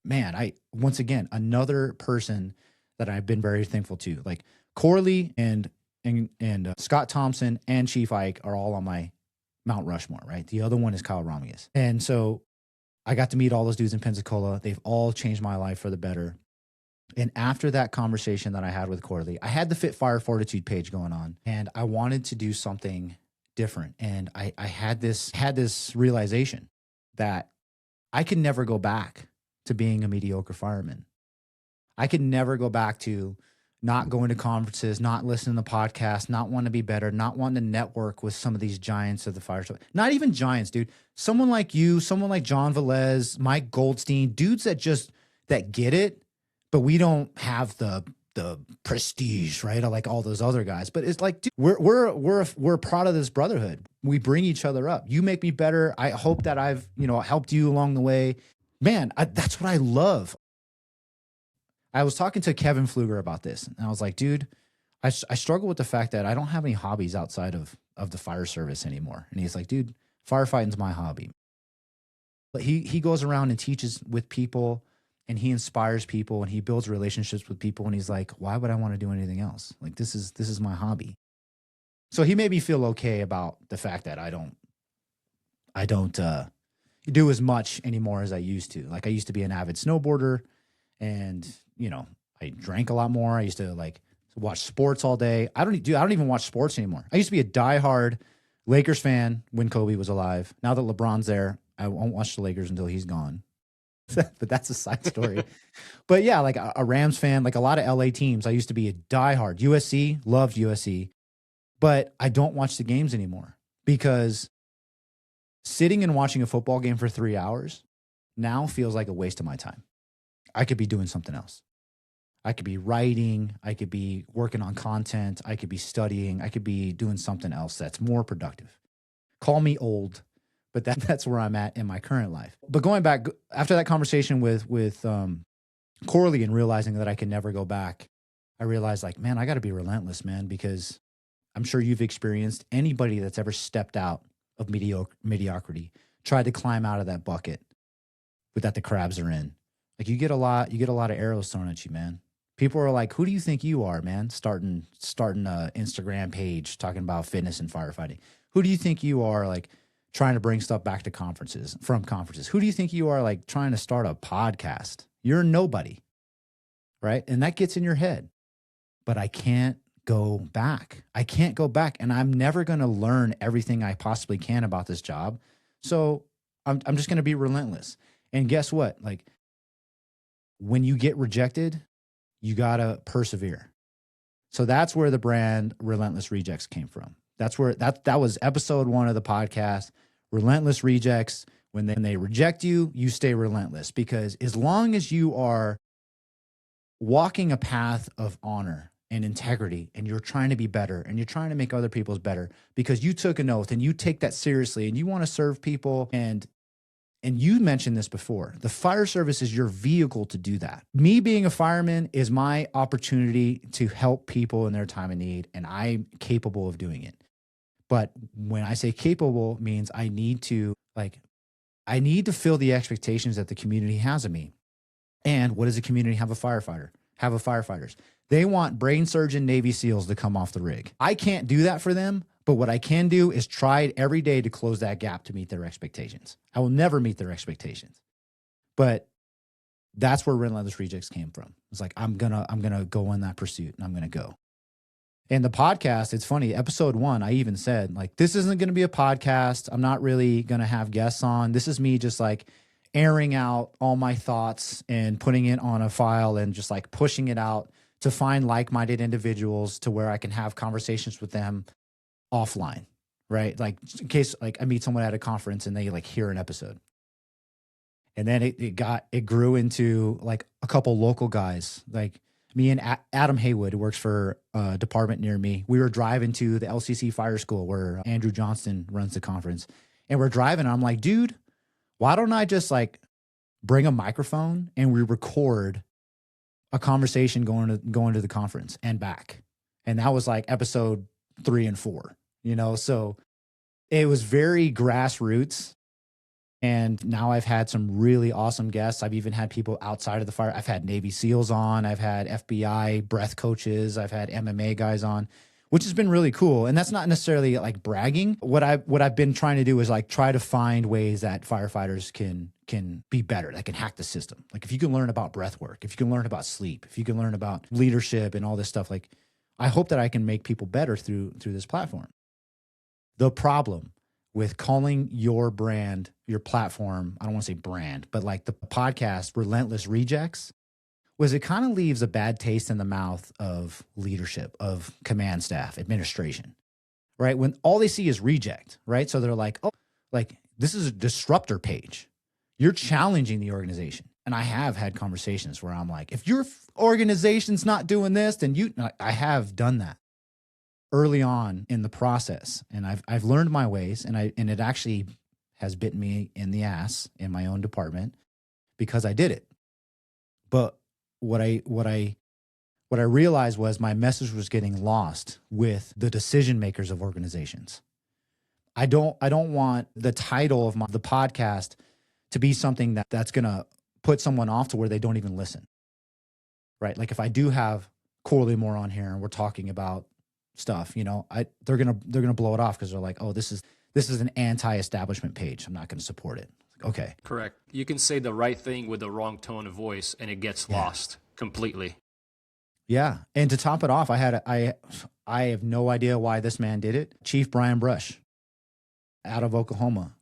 man, once again, another person that I've been very thankful to. Like Corley and Scott Thompson and Chief Ike are all on my Mount Rushmore, right? The other one is Kyle Ramius. And so I got to meet all those dudes in Pensacola. They've all changed my life for the better. And after that conversation that I had with Corley, I had the Fit Fire Fortitude page going on, and I wanted to do something different. And I had this realization that I could never go back to being a mediocre fireman. I could never go back to not going to conferences, not listening to podcasts, not wanting to be better, not wanting to network with some of these giants of the fire service. Not even giants, dude. Someone like you, someone like John Velez, Mike Goldstein, dudes that get it, but we don't have the prestige, right? Like all those other guys. But it's like, dude, we're proud of this brotherhood. We bring each other up. You make me better. I hope that I've helped you along the way. Man, that's what I love. I was talking to Kevin Pfluger about this, and I was like, dude, I struggle with the fact that I don't have any hobbies outside of the fire service anymore. And he's like, dude, firefighting's my hobby. But he goes around and teaches with people, and he inspires people, and he builds relationships with people. And he's like, why would I want to do anything else? Like, this is my hobby. So he made me feel okay about the fact that I don't, do as much anymore as I used to. Like I used to be an avid snowboarder, and I drank a lot more. I used to like watch sports all day. I don't even watch sports anymore. I used to be a diehard Lakers fan when Kobe was alive. Now that LeBron's there, I won't watch the Lakers until he's gone. But that's a side story. But yeah, like a Rams fan, like a lot of LA teams. I used to be a diehard USC, loved USC, but I don't watch the games anymore because sitting and watching a football game for 3 hours now feels like a waste of my time. I could be doing something else. I could be writing. I could be working on content. I could be studying. I could be doing something else that's more productive. Call me old, but that's where I'm at in my current life. But going back, after that conversation with Corley and realizing that I can never go back, I realized like, man, I got to be relentless, man, because I'm sure you've experienced anybody that's ever stepped out of mediocrity, tried to climb out of that bucket that the crabs are in. Like you get a lot of arrows thrown at you, man. People are like, who do you think you are, man? Starting a Instagram page talking about fitness and firefighting. Who do you think you are, like trying to bring stuff back to from conferences? Who do you think you are, like trying to start a podcast? You're nobody, right? And that gets in your head. But I can't go back. I can't go back. And I'm never going to learn everything I possibly can about this job. So I'm just going to be relentless. And guess what? Like when you get rejected, you got to persevere. So that's where the brand Relentless Rejects came from. That's where that was episode 1 of the podcast, Relentless Rejects. When they reject you, you stay relentless, because as long as you are walking a path of honor and integrity, and you're trying to be better, and you're trying to make other people's better because you took an oath and you take that seriously and you want to serve people. And you mentioned this before, the fire service is your vehicle to do that. Me being a fireman is my opportunity to help people in their time of need, and I'm capable of doing it. But when I say capable, means I need to fill the expectations that the community has of me. And what does the community have? A firefighter, have a firefighters. They want brain surgeon Navy SEALs to come off the rig. I can't do that for them, but what I can do is try it every day to close that gap to meet their expectations. I will never meet their expectations, but that's where Relentless Rejects came from. It's like, I'm gonna go in that pursuit, and I'm gonna go. And the podcast, it's funny, episode 1, I even said, like, this isn't going to be a podcast. I'm not really going to have guests on. This is me just like airing out all my thoughts and putting it on a file and just like pushing it out to find like-minded individuals to where I can have conversations with them offline, right? Like in case like I meet someone at a conference and they like hear an episode. And then it grew into like a couple local guys, like me and Adam Haywood, who works for a department near me. We were driving to the LCC Fire School where Andrew Johnston runs the conference. And we're driving, and I'm like, dude, why don't I just like bring a microphone and we record a conversation going to the conference and back? And that was like episode 3 and 4, So it was very grassroots. And now I've had some really awesome guests. I've even had people outside of the fire. I've had Navy SEALs on. I've had FBI breath coaches. I've had MMA guys on, which has been really cool. And that's not necessarily like bragging. What I've been trying to do is like try to find ways that firefighters can be better, that can hack the system. Like if you can learn about breath work, if you can learn about sleep, if you can learn about leadership and all this stuff, like I hope that I can make people better through this platform. The problem with calling your brand, your platform, I don't want to say brand, but like the podcast Relentless Rejects, was it kind of leaves a bad taste in the mouth of leadership, of command staff, administration, right? When all they see is reject, right? So they're like, oh, like this is a disruptor page. You're challenging the organization. And I have had conversations where I'm like, if your organization's not doing this, then I have done that early on in the process. And I've learned my ways, and it actually has bitten me in the ass in my own department because I did it. But what I realized was my message was getting lost with the decision makers of organizations. I don't want the title of the podcast to be something that's going to put someone off to where they don't even listen. Right? Like if I do have Corley Moore on here and we're talking about stuff, they're gonna blow it off because they're like, oh, this is an anti-establishment page. I'm not going to support it. Okay. Correct. You can say the right thing with the wrong tone of voice and it gets Yeah. lost completely. Yeah. And to top it off, I have no idea why this man did it. Chief Brian Brush out of Oklahoma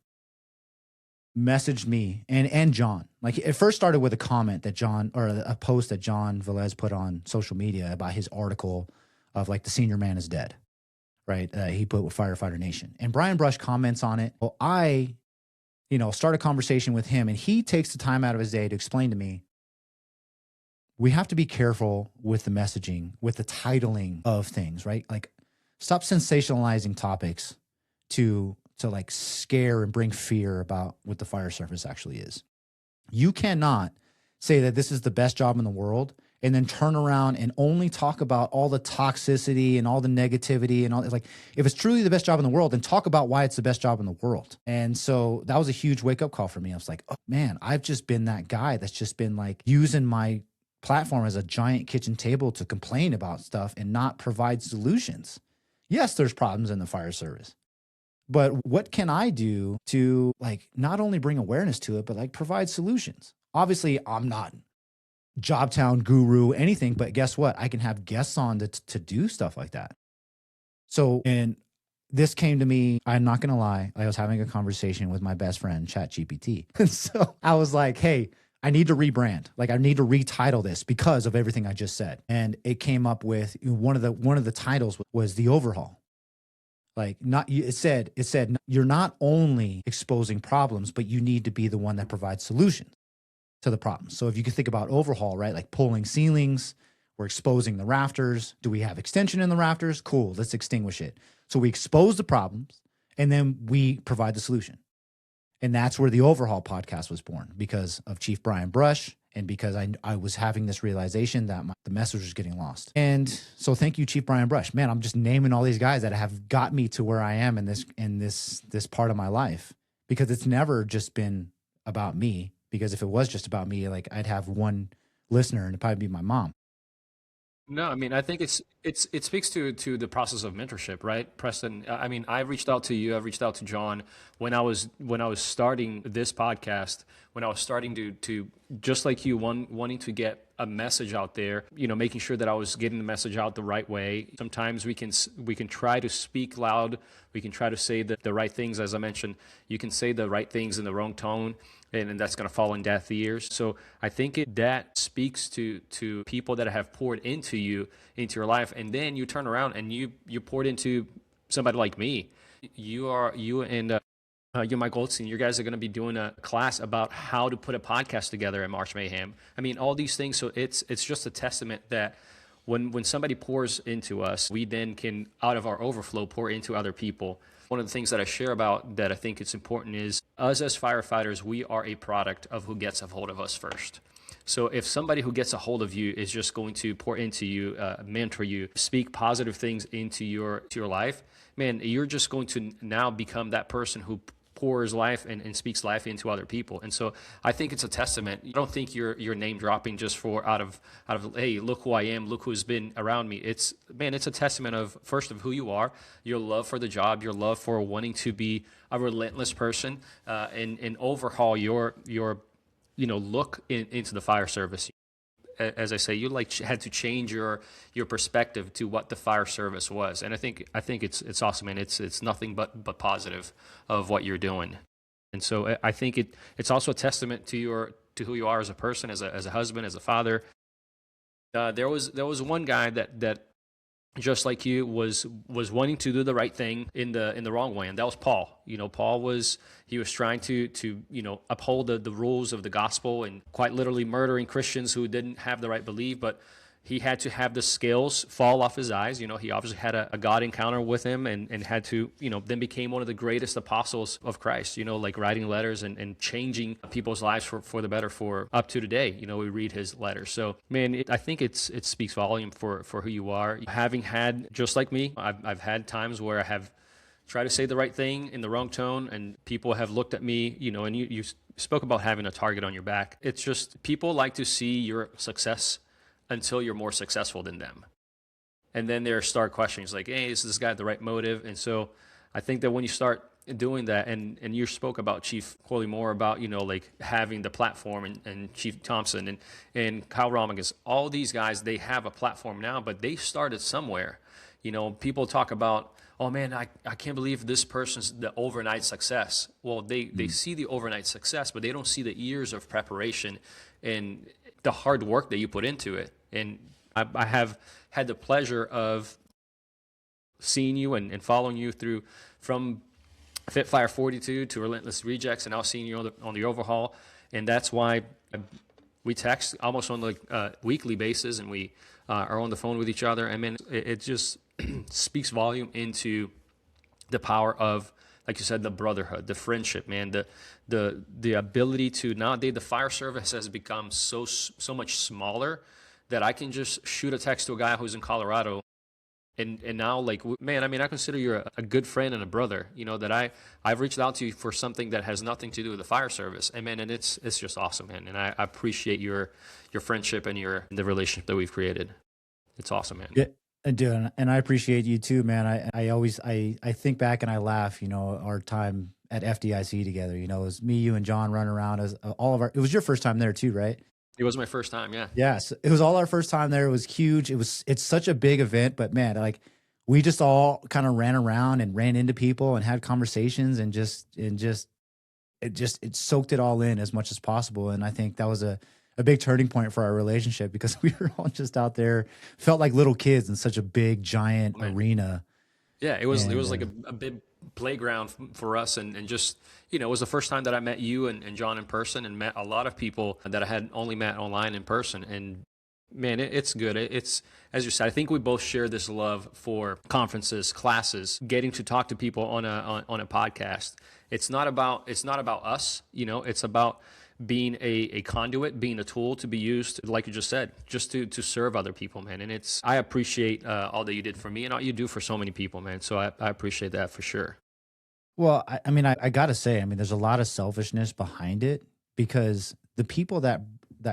messaged me and John. Like, it first started with a comment that John, or a post that John Velez put on social media about his article of like the senior man is dead, right? He put with Firefighter Nation, and Brian Brush comments on it. Well, I, start a conversation with him, and he takes the time out of his day to explain to me, we have to be careful with the messaging, with the titling of things, right? Like, stop sensationalizing topics to like scare and bring fear about what the fire service actually is. You cannot say that this is the best job in the world and then turn around and only talk about all the toxicity and all the negativity and all. Like, if it's truly the best job in the world, then talk about why it's the best job in the world. And so that was a huge wake up call for me. I was like, oh man, I've just been that guy that's just been like using my platform as a giant kitchen table to complain about stuff and not provide solutions. Yes, there's problems in the fire service, but what can I do to like not only bring awareness to it, but like provide solutions? Obviously, I'm not Jobtown guru, anything, but guess what? I can have guests on to do stuff like that. So, and this came to me, I'm not going to lie. I was having a conversation with my best friend, ChatGPT. And so I was like, hey, I need to rebrand. Like, I need to retitle this because of everything I just said. And it came up with one of the titles was The Overhaul. Like, it said you're not only exposing problems, but you need to be the one that provides solutions to the problems. So if you can think about overhaul, right? Like pulling ceilings, we're exposing the rafters. Do we have extension in the rafters? Cool, let's extinguish it. So we expose the problems and then we provide the solution. And that's where the Overhaul podcast was born, because of Chief Brian Brush and because I was having this realization that the message was getting lost. And so thank you, Chief Brian Brush. Man, I'm just naming all these guys that have got me to where I am in this part of my life, because it's never just been about me. Because if it was just about me, like, I'd have one listener and it'd probably be my mom. No, I mean, I think it speaks to the process of mentorship, right, Preston? I mean, I reached out to you, I reached out to John when I was starting this podcast, when I was starting to just like you, wanting to get a message out there, making sure that I was getting the message out the right way. Sometimes we can try to speak loud, we can try to say the right things. As I mentioned, you can say the right things in the wrong tone, and that's going to fall in deaf ears. So I think that speaks to people that have poured into you, into your life, and then you turn around and you poured into somebody like me. You and you, Mike Goldstein, you guys are going to be doing a class about how to put a podcast together at March Mayhem. I mean, all these things. So it's just a testament that when somebody pours into us, we then can, out of our overflow, pour into other people. One of the things that I share about that I think it's important is us as firefighters, we are a product of who gets a hold of us first. So if somebody who gets a hold of you is just going to pour into you, mentor you, speak positive things into your life, man, you're just going to now become that person who pours life and speaks life into other people. And so I think it's a testament. I don't think you're name dropping just for out of hey, look who I am, look who's been around me. It's a testament of, first, of who you are, your love for the job, your love for wanting to be a relentless person, and overhaul your look into the fire service. As I say, you had to change your perspective to what the fire service was, and I think it's awesome, and it's nothing but positive of what you're doing, and so I think it's also a testament to who you are as a person, as a husband, as a father. There was one guy that just like you was wanting to do the right thing in the wrong way, and that was Paul. Paul was trying to uphold the rules of the gospel, and quite literally murdering Christians who didn't have the right belief. But he had to have the scales fall off his eyes. He obviously had a God encounter with him, and had to, then became one of the greatest apostles of Christ, like writing letters and changing people's lives for the better for up to today. We read his letters. So, man, I think it speaks volume for who you are. Having had, just like me, I've had times where I have tried to say the right thing in the wrong tone, and people have looked at me, and you spoke about having a target on your back. It's just, people like to see your success until you're more successful than them. And then there start questions like, hey, is this guy the right motive? And so I think that when you start doing that, and you spoke about Chief Coley Moore about, like having the platform, and Chief Thompson and Kyle Romigas, all these guys, they have a platform now, but they started somewhere. People talk about, oh man, I can't believe this person's the overnight success. Well, they see the overnight success, but they don't see the years of preparation and the hard work that you put into it. And I have had the pleasure of seeing you and following you through from Fit Fire 42 to Relentless Rejects, and now seeing you on the Overhaul. And that's why we text almost on the weekly basis, and we are on the phone with each other. I mean, it just speaks volume into the power of, like you said, the brotherhood, the friendship, man, the ability to, nowadays the fire service has become so much smaller that I can just shoot a text to a guy who's in Colorado. And now, like, man, I mean, I consider you a good friend and a brother, that I've reached out to you for something that has nothing to do with the fire service. And man, and it's just awesome, man. And I appreciate your friendship and the relationship that we've created. It's awesome, man. Yeah, and dude, and I appreciate you too, man. I always think back and I laugh, our time at FDIC together. It was me, you, and John running around as all of our. It was your first time there too, right? It was my first time, yeah. Yes, it was all our first time there. It was huge. It's such a big event, but man, like we just all kind of ran around and ran into people and had conversations and it soaked it all in as much as possible. And I think that was a big turning point for our relationship, because we were all just out there, felt like little kids in such a big, giant arena. Yeah, it was like a big playground for us, and just, it was the first time that I met you and John in person, and met a lot of people that I had only met online in person. And man, it's good. It's, as you said, I think we both share this love for conferences, classes, getting to talk to people on a podcast. It's not about us, it's about being a conduit, being a tool to be used, like you just said, just to serve other people, man. And I appreciate all that you did for me and all you do for so many people, man. So I appreciate that for sure. Well, I mean, I gotta say, I mean, there's a lot of selfishness behind it, because the people that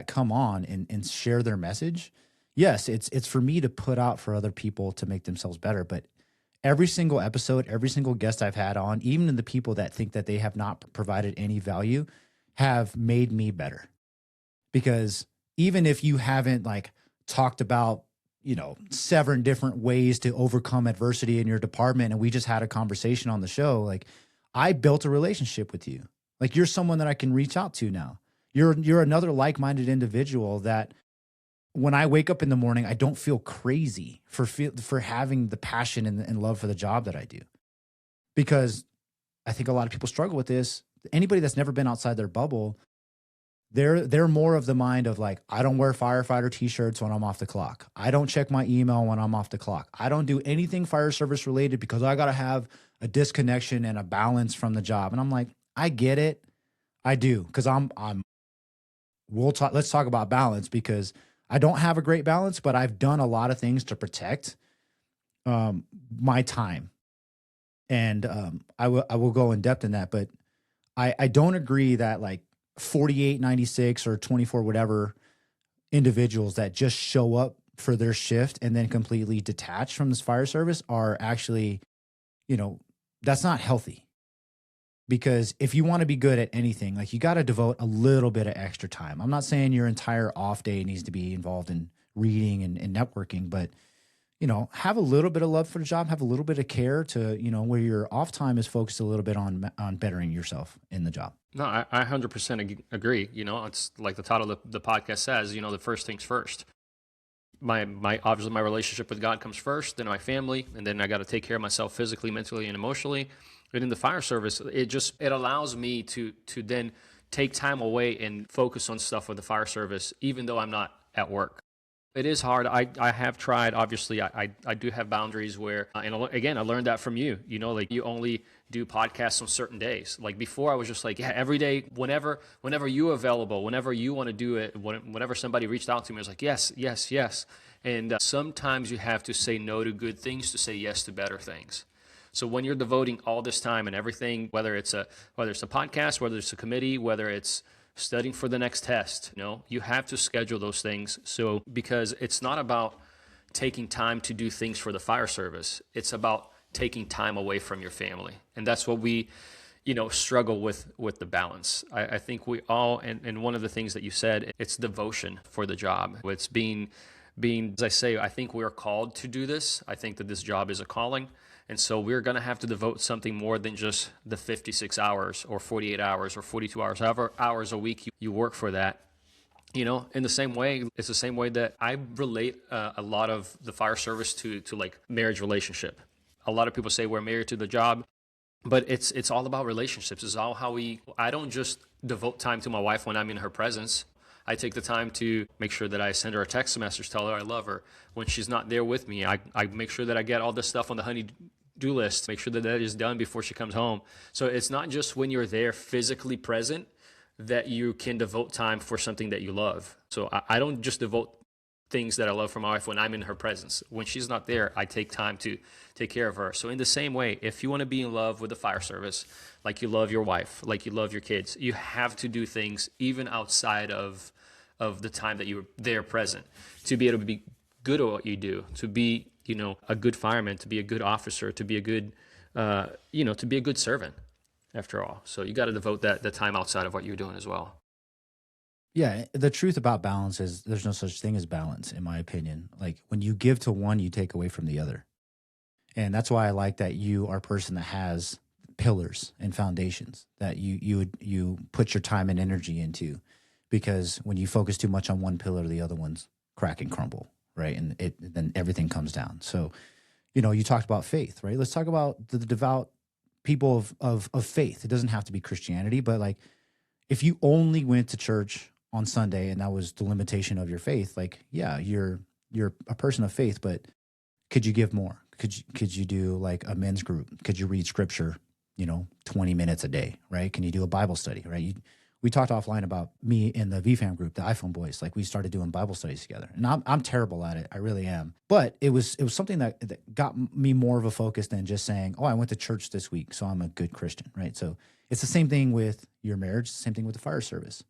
come on and share their message, yes, it's for me to put out for other people to make themselves better. But every single episode, every single guest I've had on, even the people that think that they have not provided any value, have made me better. Because even if you haven't like talked about, 7 different ways to overcome adversity in your department, and we just had a conversation on the show, like I built a relationship with you. Like you're someone that I can reach out to now. You're another like-minded individual that when I wake up in the morning, I don't feel crazy for having the passion and love for the job that I do. Because I think a lot of people struggle with this. Anybody that's never been outside their bubble, they're more of the mind of like, I don't wear firefighter t-shirts when I'm off the clock. I don't check my email when I'm off the clock. I don't do anything fire service related because I got to have a disconnection and a balance from the job. And I'm like, I get it. I do. Cause let's talk about balance, because I don't have a great balance, but I've done a lot of things to protect my time. And I will go in depth in that, but I don't agree that like 48, 96 or 24, whatever individuals that just show up for their shift and then completely detach from this fire service are actually, that's not healthy. Because if you want to be good at anything, like you got to devote a little bit of extra time. I'm not saying your entire off day needs to be involved in reading and networking, but have a little bit of love for the job, have a little bit of care to, where your off time is focused a little bit on bettering yourself in the job. No, I 100% agree. It's like the title of the podcast says, the first things first. My obviously my relationship with God comes first, then my family, and then I got to take care of myself physically, mentally, and emotionally. But in the fire service, it allows me to then take time away and focus on stuff with the fire service, even though I'm not at work. It is hard. I have tried. Obviously, I do have boundaries where, and again, I learned that from you. Like you only do podcasts on certain days. Like before, I was just like, yeah, every day, whenever you're available, whenever you want to do it, whenever somebody reached out to me, I was like, yes, yes, yes. And sometimes you have to say no to good things to say yes to better things. So when you're devoting all this time and everything, whether it's a podcast, whether it's a committee, whether it's studying for the next test, you have to schedule those things. So because it's not about taking time to do things for the fire service, it's about taking time away from your family. And that's what we, struggle with the balance. I think we all, and one of the things that you said, it's devotion for the job. It's being, as I say, I think we are called to do this. I think that this job is a calling. And so we're going to have to devote something more than just the 56 hours or 48 hours or 42 hours, however hours a week you work for that. In the same way, it's the same way that I relate a lot of the fire service to like marriage relationship. A lot of people say we're married to the job, but it's all about relationships. It's all how I don't just devote time to my wife when I'm in her presence. I take the time to make sure that I send her a text message, tell her I love her. When she's not there with me, I make sure that I get all this stuff on the honey-do list, make sure that that is done before she comes home. So it's not just when you're there physically present that you can devote time for something that you love. So I don't just devote things that I love for my wife when I'm in her presence. When she's not there, I take time to take care of her. So in the same way, if you want to be in love with the fire service, like you love your wife, like you love your kids, you have to do things even outside of the time that you're there present to be able to be good at what you do, to be, a good fireman, to be a good officer, to be a good, to be a good servant after all. So you got to devote the time outside of what you're doing as well. Yeah, the truth about balance is there's no such thing as balance, in my opinion. Like when you give to one, you take away from the other. And that's why I like that you are a person that has pillars and foundations that you put your time and energy into, because when you focus too much on one pillar, the other ones crack and crumble, right? And then everything comes down. So, you talked about faith, right? Let's talk about the devout people of faith. It doesn't have to be Christianity, but like if you only went to church on Sunday and that was the limitation of your faith, like, yeah, you're a person of faith, but could you give more? Could you do like a men's group? Could you read scripture, 20 minutes a day, right? Can you do a Bible study, right? We talked offline about me in the VFAM group, the iPhone boys. Like we started doing Bible studies together, and I'm terrible at it. I really am. But it was something that got me more of a focus than just saying, oh, I went to church this week, so I'm a good Christian, right? So it's the same thing with your marriage, the same thing with the fire service.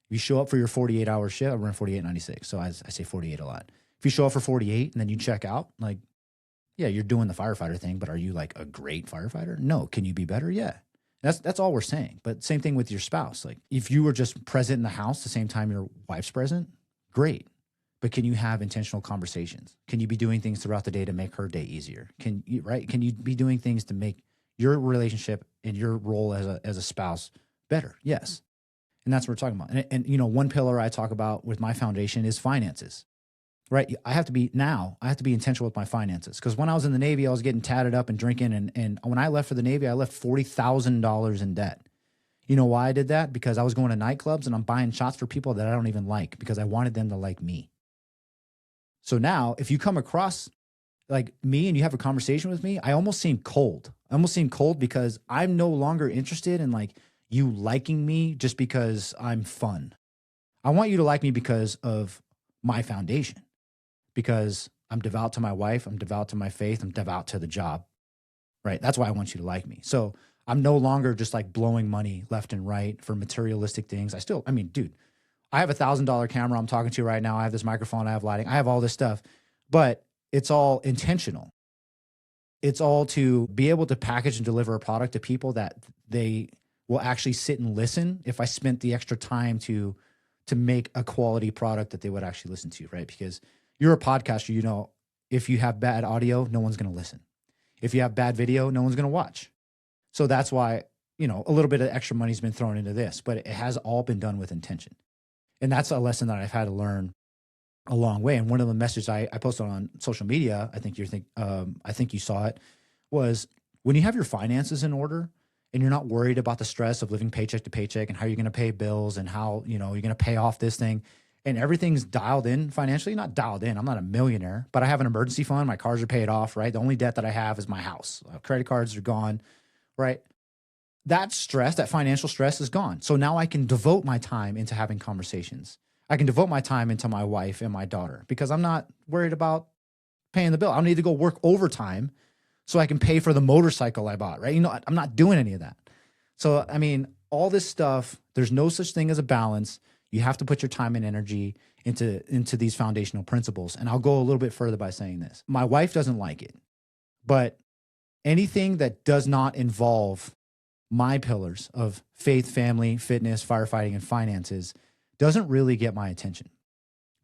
If you show up for your 48-hour shift, I run 48.96, so I say 48 a lot. If you show up for 48 and then you check out, like, yeah, you're doing the firefighter thing, but are you like a great firefighter? No. Can you be better? Yeah. That's all we're saying. But same thing with your spouse. Like if you were just present in the house the same time your wife's present, great. But can you have intentional conversations? Can you be doing things throughout the day to make her day easier? Can you be doing things to make your relationship and your role as a spouse better? Yes. And that's what we're talking about. And one pillar I talk about with my foundation is finances. Right. I have to be intentional with my finances, because when I was in the Navy, I was getting tatted up and drinking. And when I left for the Navy, I left $40,000 in debt. You know why I did that? Because I was going to nightclubs and I'm buying shots for people that I don't even like because I wanted them to like me. So now if you come across like me and you have a conversation with me, I almost seem cold. Because I'm no longer interested in like you liking me just because I'm fun. I want you to like me because of my foundation. Because I'm devout to my wife, I'm devout to my faith, I'm devout to the job, right? That's why I want you to like me. So I'm no longer just like blowing money left and right for materialistic things. Dude, I have $1,000 camera I'm talking to right now. I have this microphone, I have lighting, I have all this stuff, but it's all intentional. It's all to be able to package and deliver a product to people that they will actually sit and listen if I spent the extra time to make a quality product that they would actually listen to, right? Because you're a podcaster, if you have bad audio, no one's going to listen. If you have bad video, no one's going to watch. So that's why, a little bit of extra money's been thrown into this, but it has all been done with intention. And that's a lesson that I've had to learn a long way. And one of the messages I posted on social media, I think you saw it, was when you have your finances in order and you're not worried about the stress of living paycheck to paycheck and how you're going to pay bills and how, you're going to pay off this thing, and everything's dialed in financially. Not dialed in. I'm not a millionaire, but I have an emergency fund. My cars are paid off, right? The only debt that I have is my house. Credit cards are gone, right? That stress, that financial stress is gone. So now I can devote my time into having conversations. I can devote my time into my wife and my daughter because I'm not worried about paying the bill. I don't need to go work overtime so I can pay for the motorcycle I bought, right? I'm not doing any of that. So, all this stuff, there's no such thing as a balance. You have to put your time and energy into these foundational principles. And I'll go a little bit further by saying this. My wife doesn't like it, but anything that does not involve my pillars of faith, family, fitness, firefighting, and finances doesn't really get my attention.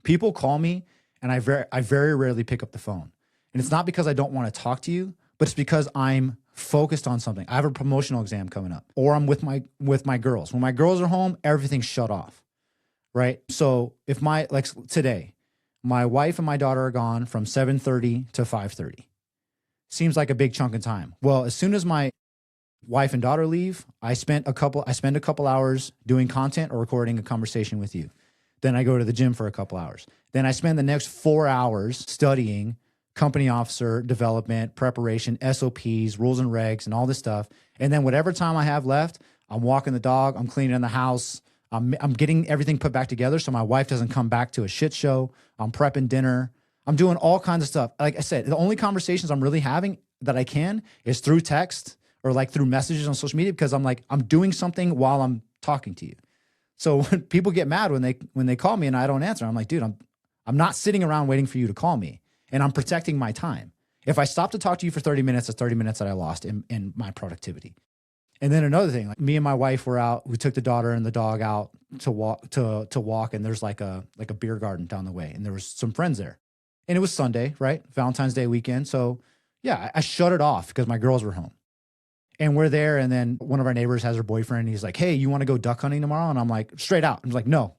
People call me and I very rarely pick up the phone. And it's not because I don't want to talk to you, but it's because I'm focused on something. I have a promotional exam coming up, or I'm with my girls. When my girls are home, everything's shut off. Right? So if like today, my wife and my daughter are gone from 7:30 to 5:30. Seems like a big chunk of time. Well, as soon as my wife and daughter leave, I spend a couple hours doing content or recording a conversation with you. Then I go to the gym for a couple hours. Then I spend the next 4 hours studying company officer development, preparation, SOPs, rules and regs, and all this stuff. And then whatever time I have left, I'm walking the dog, I'm cleaning the house, I'm getting everything put back together so my wife doesn't come back to a shit show. I'm prepping dinner. I'm doing all kinds of stuff. Like I said, the only conversations I'm really having that I can is through text or like through messages on social media, because I'm doing something while I'm talking to you. So when people get mad when they call me and I don't answer, I'm like, dude, I'm not sitting around waiting for you to call me, and I'm protecting my time. If I stop to talk to you for 30 minutes, it's 30 minutes that I lost in my productivity. And then another thing, like me and my wife were out, we took the daughter and the dog out to walk, and there's like a beer garden down the way, and there was some friends there. And it was Sunday, right? Valentine's Day weekend. So yeah, I shut it off because my girls were home. And we're there, and then one of our neighbors has her boyfriend, and he's like, hey, you want to go duck hunting tomorrow? And I'm like, straight out. I'm like, no. And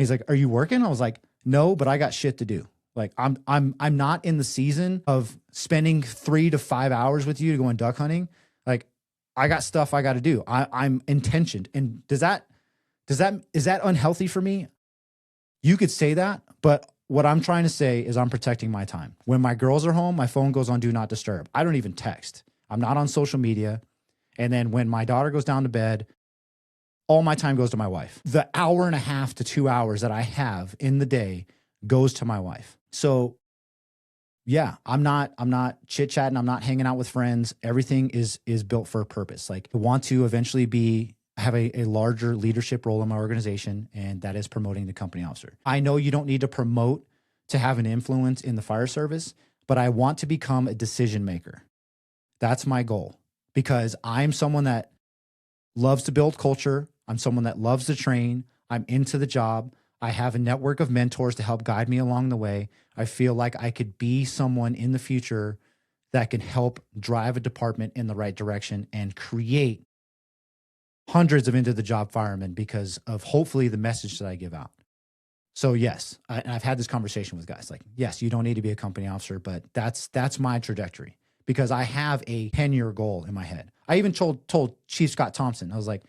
he's like, are you working? I was like, no, but I got shit to do. Like I'm not in the season of spending 3 to 5 hours with you to go on duck hunting. Like I got stuff I got to do. I'm intentioned. And is that unhealthy for me? You could say that, but what I'm trying to say is I'm protecting my time. When my girls are home, my phone goes on do not disturb. I don't even text. I'm not on social media. And then when my daughter goes down to bed, all my time goes to my wife. The hour and a half to 2 hours that I have in the day goes to my wife. So yeah, I'm not chit-chatting. I'm not hanging out with friends. Everything is built for a purpose. Like I want to eventually have a larger leadership role in my organization, and that is promoting the company officer. I know you don't need to promote to have an influence in the fire service, but I want to become a decision maker. That's my goal, because I'm someone that loves to build culture. I'm someone that loves to train. I'm into the job. I have a network of mentors to help guide me along the way. I feel like I could be someone in the future that can help drive a department in the right direction and create hundreds of into the job firemen because of hopefully the message that I give out. So yes, I've had this conversation with guys like, yes, you don't need to be a company officer, but that's my trajectory, because I have a 10-year goal in my head. I even told Chief Scott Thompson, I was like,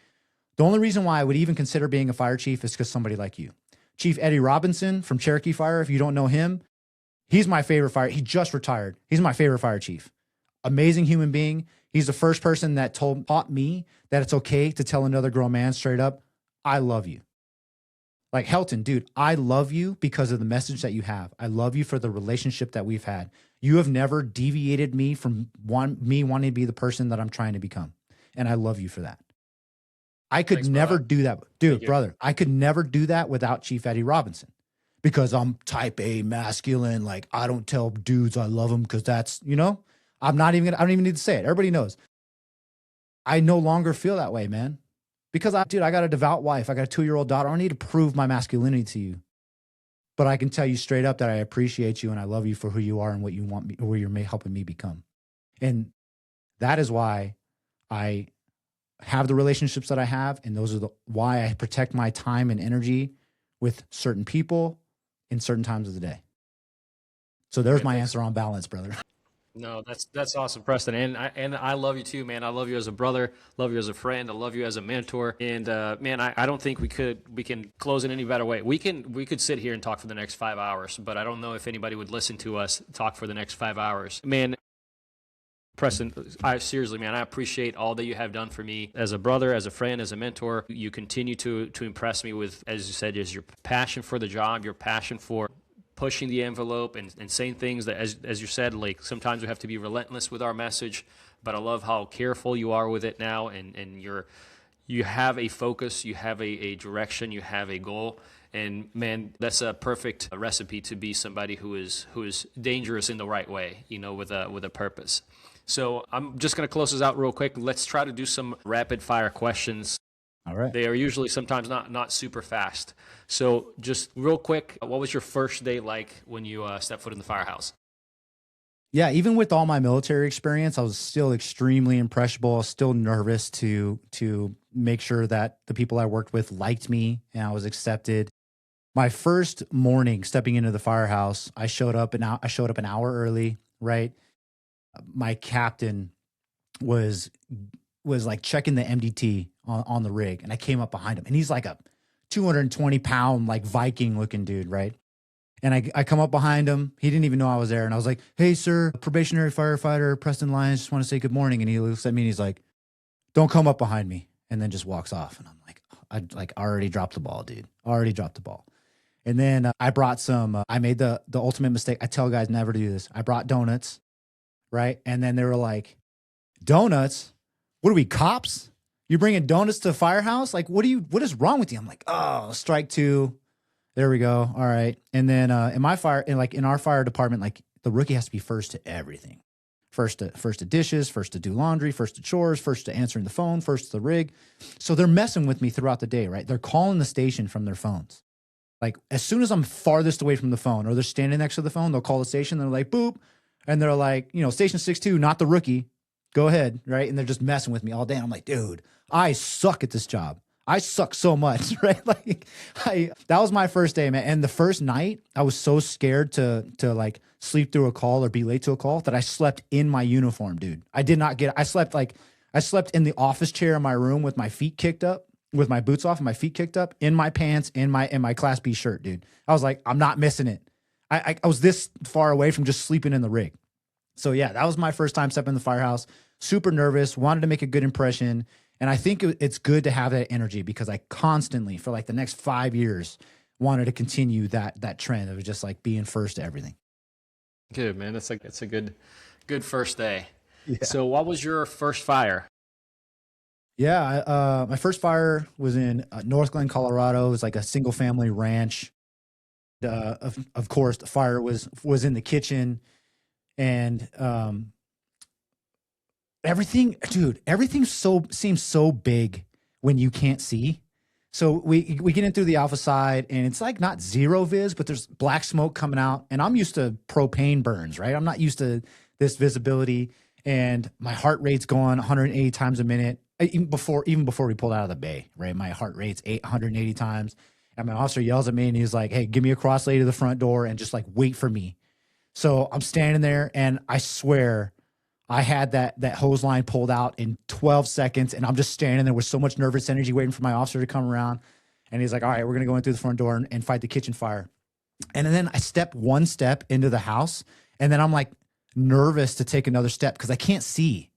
the only reason why I would even consider being a fire chief is because somebody like you. Chief Eddie Robinson from Cherokee Fire, if you don't know him, he's my favorite fire. He just retired. He's my favorite fire chief. Amazing human being. He's the first person that taught me that it's okay to tell another grown man straight up, I love you. Like Helton, dude, I love you because of the message that you have. I love you for the relationship that we've had. You have never deviated me from me wanting to be the person that I'm trying to become. And I love you for that. I could Thanks, never brother. do that. Dude, brother, I could never do that without Chief Eddie Robinson, because I'm type A masculine. Like I don't tell dudes I love them because that's, I don't even need to say it. Everybody knows. I no longer feel that way, man. Because I got a devout wife. I got a 2-year-old daughter. I don't need to prove my masculinity to you. But I can tell you straight up that I appreciate you and I love you for who you are and what you want me, or where you're helping me become. And that is why I have the relationships that I have. And those are why I protect my time and energy with certain people in certain times of the day. So there's my answer on balance, brother. No, that's awesome, Preston, and I love you too, man. I love you as a brother, love you as a friend, I love you as a mentor, and man, I don't think we can close in any better way. We could sit here and talk for the next 5 hours, but I don't know if anybody would listen to us talk for the next 5 hours, man. Preston, seriously, man, I appreciate all that you have done for me as a brother, as a friend, as a mentor. You continue to impress me with, as you said, is your passion for the job, your passion for pushing the envelope and saying things that, as you said, like sometimes we have to be relentless with our message, but I love how careful you are with it now, and you have a focus, you have a direction, you have a goal, and man, that's a perfect recipe to be somebody who is dangerous in the right way, with a purpose. So I'm just going to close this out real quick. Let's try to do some rapid fire questions. All right. They are usually sometimes not super fast. So just real quick, what was your first day like when you stepped foot in the firehouse? Yeah, even with all my military experience, I was still extremely impressionable, still nervous to make sure that the people I worked with liked me and I was accepted. My first morning stepping into the firehouse, I showed up an hour early, right? My captain was like checking the MDT on the rig, and I came up behind him, and he's like a 220-pound like Viking looking dude, right? And I come up behind him. He didn't even know I was there. And I was like, "Hey, sir, probationary firefighter Preston Lyons, just want to say good morning." And he looks at me and he's like, "Don't come up behind me." And then just walks off. And I'm like, I like already dropped the ball, dude. Already dropped the ball. And then I brought some, I made the ultimate mistake. I tell guys never to do this. I brought donuts, right? And then they were like, "Donuts? What are we, cops? You bringing donuts to the firehouse? Like, what is wrong with you?" I'm like, "Oh, strike two. There we go. All right." And then in our fire department, like the rookie has to be first to everything. First to dishes, first to do laundry, first to chores, first to answering the phone, first to the rig. So they're messing with me throughout the day, right? They're calling the station from their phones. Like as soon as I'm farthest away from the phone or they're standing next to the phone, they'll call the station. They're like, "Boop." And they're like, "Station 62, not the rookie. Go ahead." Right. And they're just messing with me all day. And I'm like, dude, I suck at this job. I suck so much, right? Like that was my first day, man. And the first night I was so scared to like sleep through a call or be late to a call that I slept in my uniform, dude. I slept in the office chair in my room with my feet kicked up, with my boots off and my feet kicked up, in my pants, in my Class B shirt, dude. I was like, I'm not missing it. I was this far away from just sleeping in the rig. So yeah, that was my first time stepping in the firehouse. Super nervous, wanted to make a good impression. And I think it's good to have that energy because I constantly, for like the next 5 years, wanted to continue that trend of just like being first to everything. Good, man. That's a good first day. Yeah. So what was your first fire? Yeah, my first fire was in North Glen, Colorado. It was like a single family ranch. Of course, the fire was in the kitchen, and everything seems so big when you can't see. So we get in through the alpha side, and it's like not zero vis, but there's black smoke coming out, and I'm used to propane burns, right? I'm not used to this visibility, and my heart rate's going 180 times a minute. Even before we pulled out of the bay, right? My heart rate's 180 times, and my officer yells at me, and he's like, "Hey, give me a cross lay to the front door, and just like wait for me." So I'm standing there, and I swear I had that hose line pulled out in 12 seconds, and I'm just standing there with so much nervous energy waiting for my officer to come around. And he's like, "All right, we're going to go in through the front door and fight the kitchen fire." And then I step one step into the house, and then I'm like nervous to take another step because I can't see.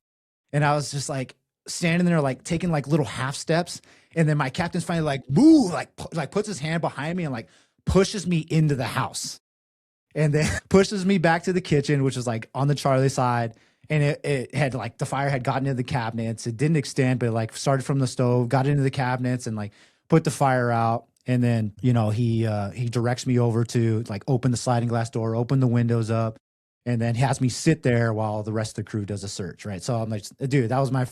And I was just like standing there, like taking like little half steps. And then my captain's finally like, "Boo," like puts his hand behind me and like pushes me into the house. And then pushes me back to the kitchen, which is like on the Charlie side. And it had like the fire had gotten into the cabinets. It didn't extend, but it like started from the stove, got into the cabinets, and like put the fire out. And then he directs me over to like open the sliding glass door, open the windows up, and then he has me sit there while the rest of the crew does a search. Right. So I'm like, dude, that was my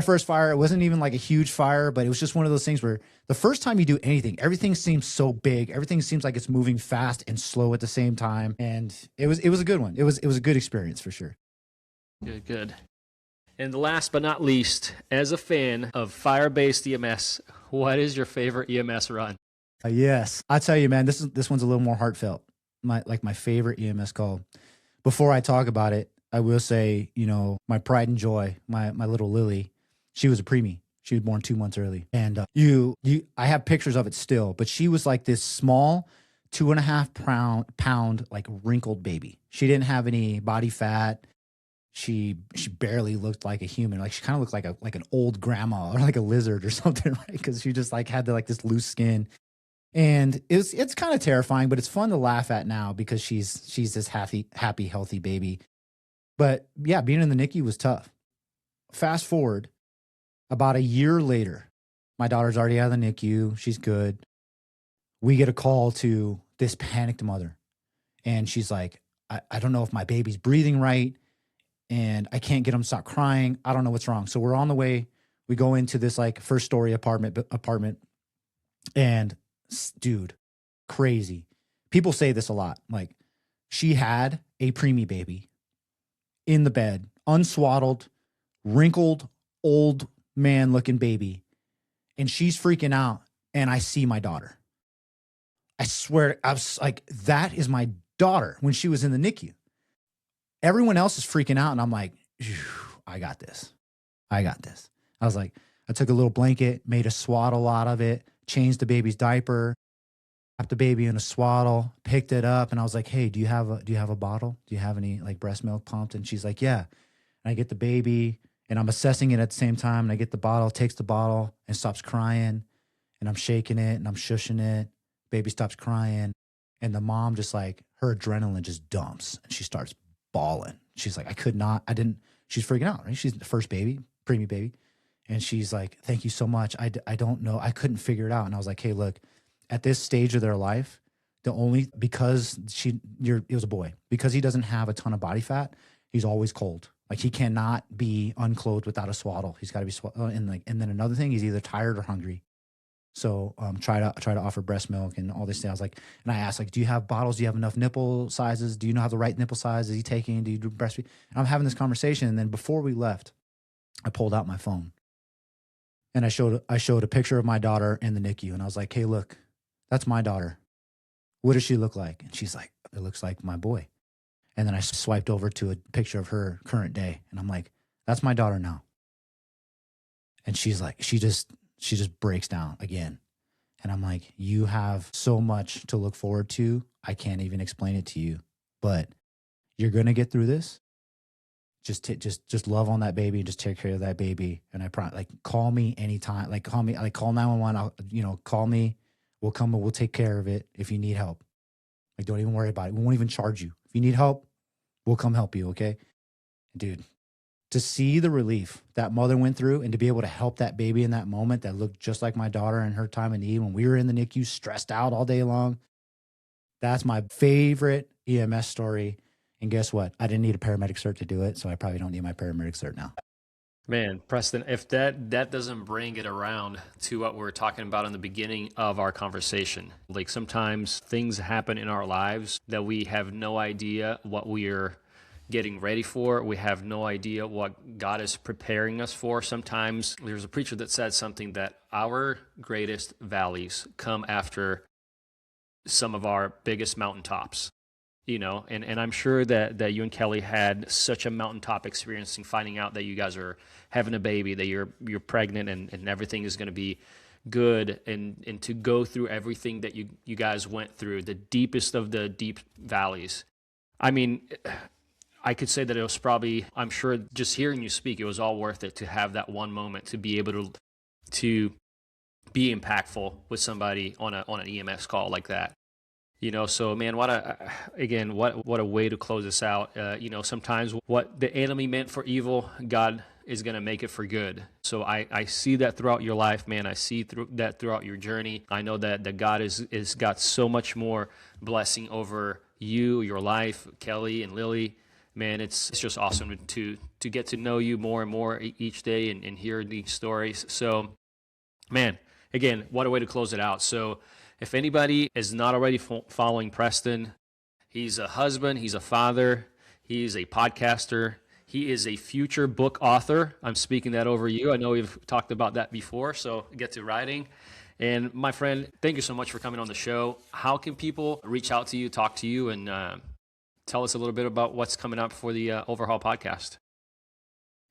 first fire. It wasn't even like a huge fire, but it was just one of those things where the first time you do anything, everything seems so big. Everything seems like it's moving fast and slow at the same time. And it was a good one. It was a good experience for sure. Good. And last but not least, as a fan of fire-based EMS, what is your favorite EMS run? Yes, I tell you, man, this one's a little more heartfelt. My favorite EMS call. Before I talk about it, I will say, my pride and joy, my little Lily, she was a preemie. She was born 2 months early, and I have pictures of it still. But she was like this small, 2.5 pound like wrinkled baby. She didn't have any body fat. She barely looked like a human. Like she kind of looked like an old grandma or like a lizard or something, right? Because she just like had like this loose skin, and it's kind of terrifying, but it's fun to laugh at now because she's this happy, healthy baby. But yeah, being in the NICU was tough. Fast forward about a year later, my daughter's already out of the NICU. She's good. We get a call to this panicked mother, and she's like, I don't know if my baby's breathing right. and I can't get him to stop crying. I don't know what's wrong. So we're on the way. We go into this like first story apartment, and dude, crazy. People say this a lot. Like, she had a preemie baby in the bed, unswaddled, wrinkled, old man looking baby. And she's freaking out. And I see my daughter. I swear, I was like, that is my daughter when she was in the NICU. Everyone else is freaking out. And I'm like, I got this. I got this. I was like, I took a little blanket, made a swaddle out of it, changed the baby's diaper, wrapped the baby in a swaddle, picked it up. And I was like, hey, do you have a bottle? Do you have any like breast milk pumped? And she's like, yeah. And I get the baby and I'm assessing it at the same time. And I get the bottle, takes the bottle and stops crying. And I'm shaking it and I'm shushing it. Baby stops crying. And the mom just like, her adrenaline just dumps and she starts bawling. She's like, she's freaking out, right? She's the first baby, preemie baby. And she's like, thank you so much. I don't know. I couldn't figure it out. And I was like, hey, look, at this stage of their life, because it was a boy, because he doesn't have a ton of body fat, he's always cold. Like, he cannot be unclothed without a swaddle. He's got to be swaddled. And then another thing, he's either tired or hungry. So try to offer breast milk and all this thing. I was like, and I asked, like, do you have bottles? Do you have enough nipple sizes? Do you know how the right nipple size is he taking? Do you do breastfeed? And I'm having this conversation. And then before we left, I pulled out my phone and I showed a picture of my daughter in the NICU. And I was like, hey, look, that's my daughter. What does she look like? And she's like, it looks like my boy. And then I swiped over to a picture of her current day. And I'm like, that's my daughter now. And she's like, she just breaks down again. And I'm like, you have so much to look forward to. I can't even explain it to you, but you're going to get through this. Just love on that baby and just take care of that baby. And I promise, like, call me anytime, like call 911. Call me. We'll come and we'll take care of it. If you need help, like, don't even worry about it. We won't even charge you. If you need help, we'll come help you. Okay. Dude, to see the relief that mother went through and to be able to help that baby in that moment that looked just like my daughter in her time of need when we were in the NICU, stressed out all day long. That's my favorite EMS story. And guess what? I didn't need a paramedic cert to do it, so I probably don't need my paramedic cert now. Man, Preston, if that doesn't bring it around to what we're talking about in the beginning of our conversation, like, sometimes things happen in our lives that we have no idea what we're getting ready for. We have no idea what God is preparing us for. Sometimes there's a preacher that said something, that our greatest valleys come after some of our biggest mountaintops. And I'm sure that you and Kelly had such a mountaintop experience in finding out that you guys are having a baby, that you're pregnant, and everything is going to be good, and to go through everything that you guys went through, the deepest of the deep valleys. I mean, I could say that it was probably, I'm sure just hearing you speak, it was all worth it to have that one moment to be able to be impactful with somebody on an EMS call like that. So man, what a way to close this out. Sometimes what the enemy meant for evil, God is going to make it for good. So I see that throughout your life, man. I see that throughout your journey. I know that God is got so much more blessing over you, your life, Kelly and Lily. Man, it's just awesome to get to know you more and more each day and hear these stories. So, man, again, what a way to close it out. So, if anybody is not already following Preston, he's a husband, he's a father, he's a podcaster, he is a future book author. I'm speaking that over you. I know we've talked about that before, so get to writing. And my friend, thank you so much for coming on the show. How can people reach out to you, talk to you, and tell us a little bit about what's coming up for the Overhaul podcast?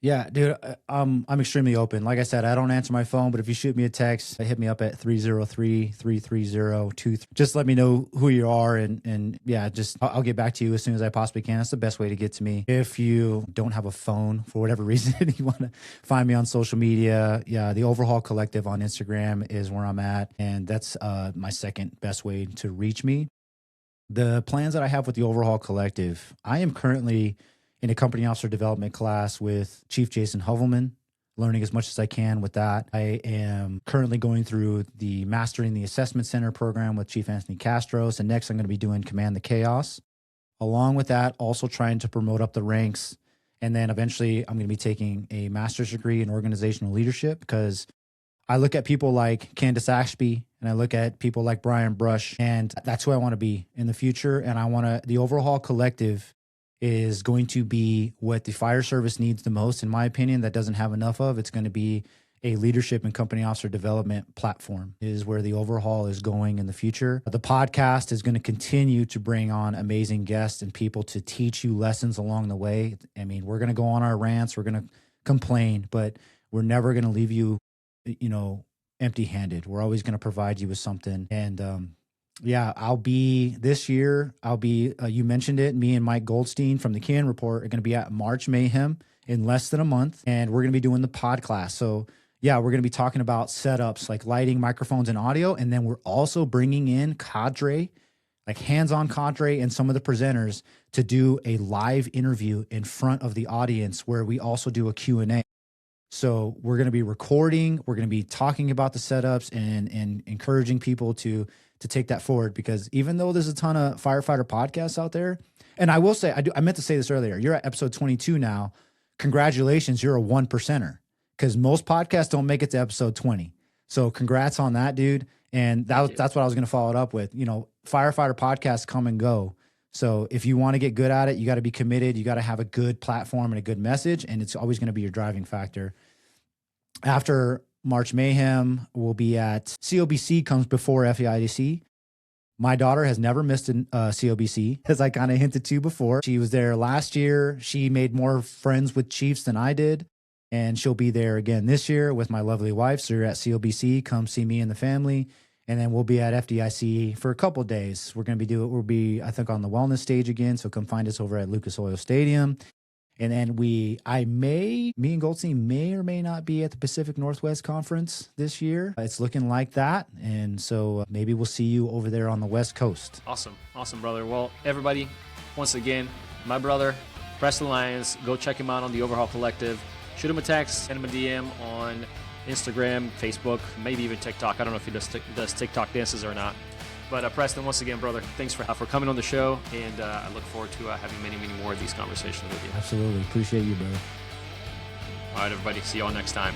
Yeah, dude, I'm extremely open. Like I said, I don't answer my phone, but if you shoot me a text, hit me up at 303-330-23. Just let me know who you are, and yeah, I'll get back to you as soon as I possibly can. That's the best way to get to me. If you don't have a phone for whatever reason, you want to find me on social media, yeah, the Overhaul Collective on Instagram is where I'm at, and that's my second best way to reach me. The plans that I have with the Overhaul Collective, I am currently in a company officer development class with Chief Jason Hovelman, learning as much as I can with that. I am currently going through the Mastering the Assessment Center program with Chief Anthony Castros, and next I'm going to be doing Command the Chaos. Along with that, also trying to promote up the ranks And then eventually I'm going to be taking a master's degree in organizational leadership, because I look at people like Candace Ashby and I look at people like Brian Brush, and that's who I want to be in the future. And the Overhaul Collective is going to be what the fire service needs the most, in my opinion, that doesn't have enough of. It's going to be a leadership and company officer development platform, is where the Overhaul is going in the future. The podcast is going to continue to bring on amazing guests and people to teach you lessons along the way. I mean, we're going to go on our rants, we're going to complain, but we're never going to leave you, empty-handed. We're always going to provide you with something. And this year, you mentioned it, me and Mike Goldstein from the Can Report are going to be at March Mayhem in less than a month, and we're going to be doing the pod class. So yeah, we're going to be talking about setups like lighting, microphones, and audio. And then we're also bringing in cadre, like hands-on cadre, and some of the presenters to do a live interview in front of the audience, where we also do a Q&A. So we're going to be recording, we're going to be talking about the setups and encouraging people to take that forward, because even though there's a ton of firefighter podcasts out there, and I will say, I meant to say this earlier, you're at episode 22 now. Congratulations, you're a 1%er, because most podcasts don't make it to episode 20. So congrats on that, dude. And that's what I was going to follow it up with. Firefighter podcasts come and go. So if you want to get good at it, you got to be committed. You got to have a good platform and a good message, and it's always going to be your driving factor. After March Mayhem, we'll be at COBC, comes before FEIDC. My daughter has never missed a COBC, as I kind of hinted to before. She was there last year. She made more friends with chiefs than I did, and she'll be there again this year with my lovely wife. So you're at COBC, come see me and the family. And then we'll be at FDIC for a couple of days. We'll be, I think, on the wellness stage again. So come find us over at Lucas Oil Stadium. And then me and Goldstein may or may not be at the Pacific Northwest Conference this year. It's looking like that. And so maybe we'll see you over there on the West Coast. Awesome, brother. Well, everybody, once again, my brother, Preston Lyons, go check him out on the Overhaul Collective. Shoot him a text, send him a DM on Instagram, Facebook, maybe even TikTok. I don't know if he does TikTok dances or not. But Preston, once again, brother, thanks for coming on the show, and I look forward to having many, many more of these conversations with you. Absolutely. Appreciate you, brother. All right, everybody. See you all next time.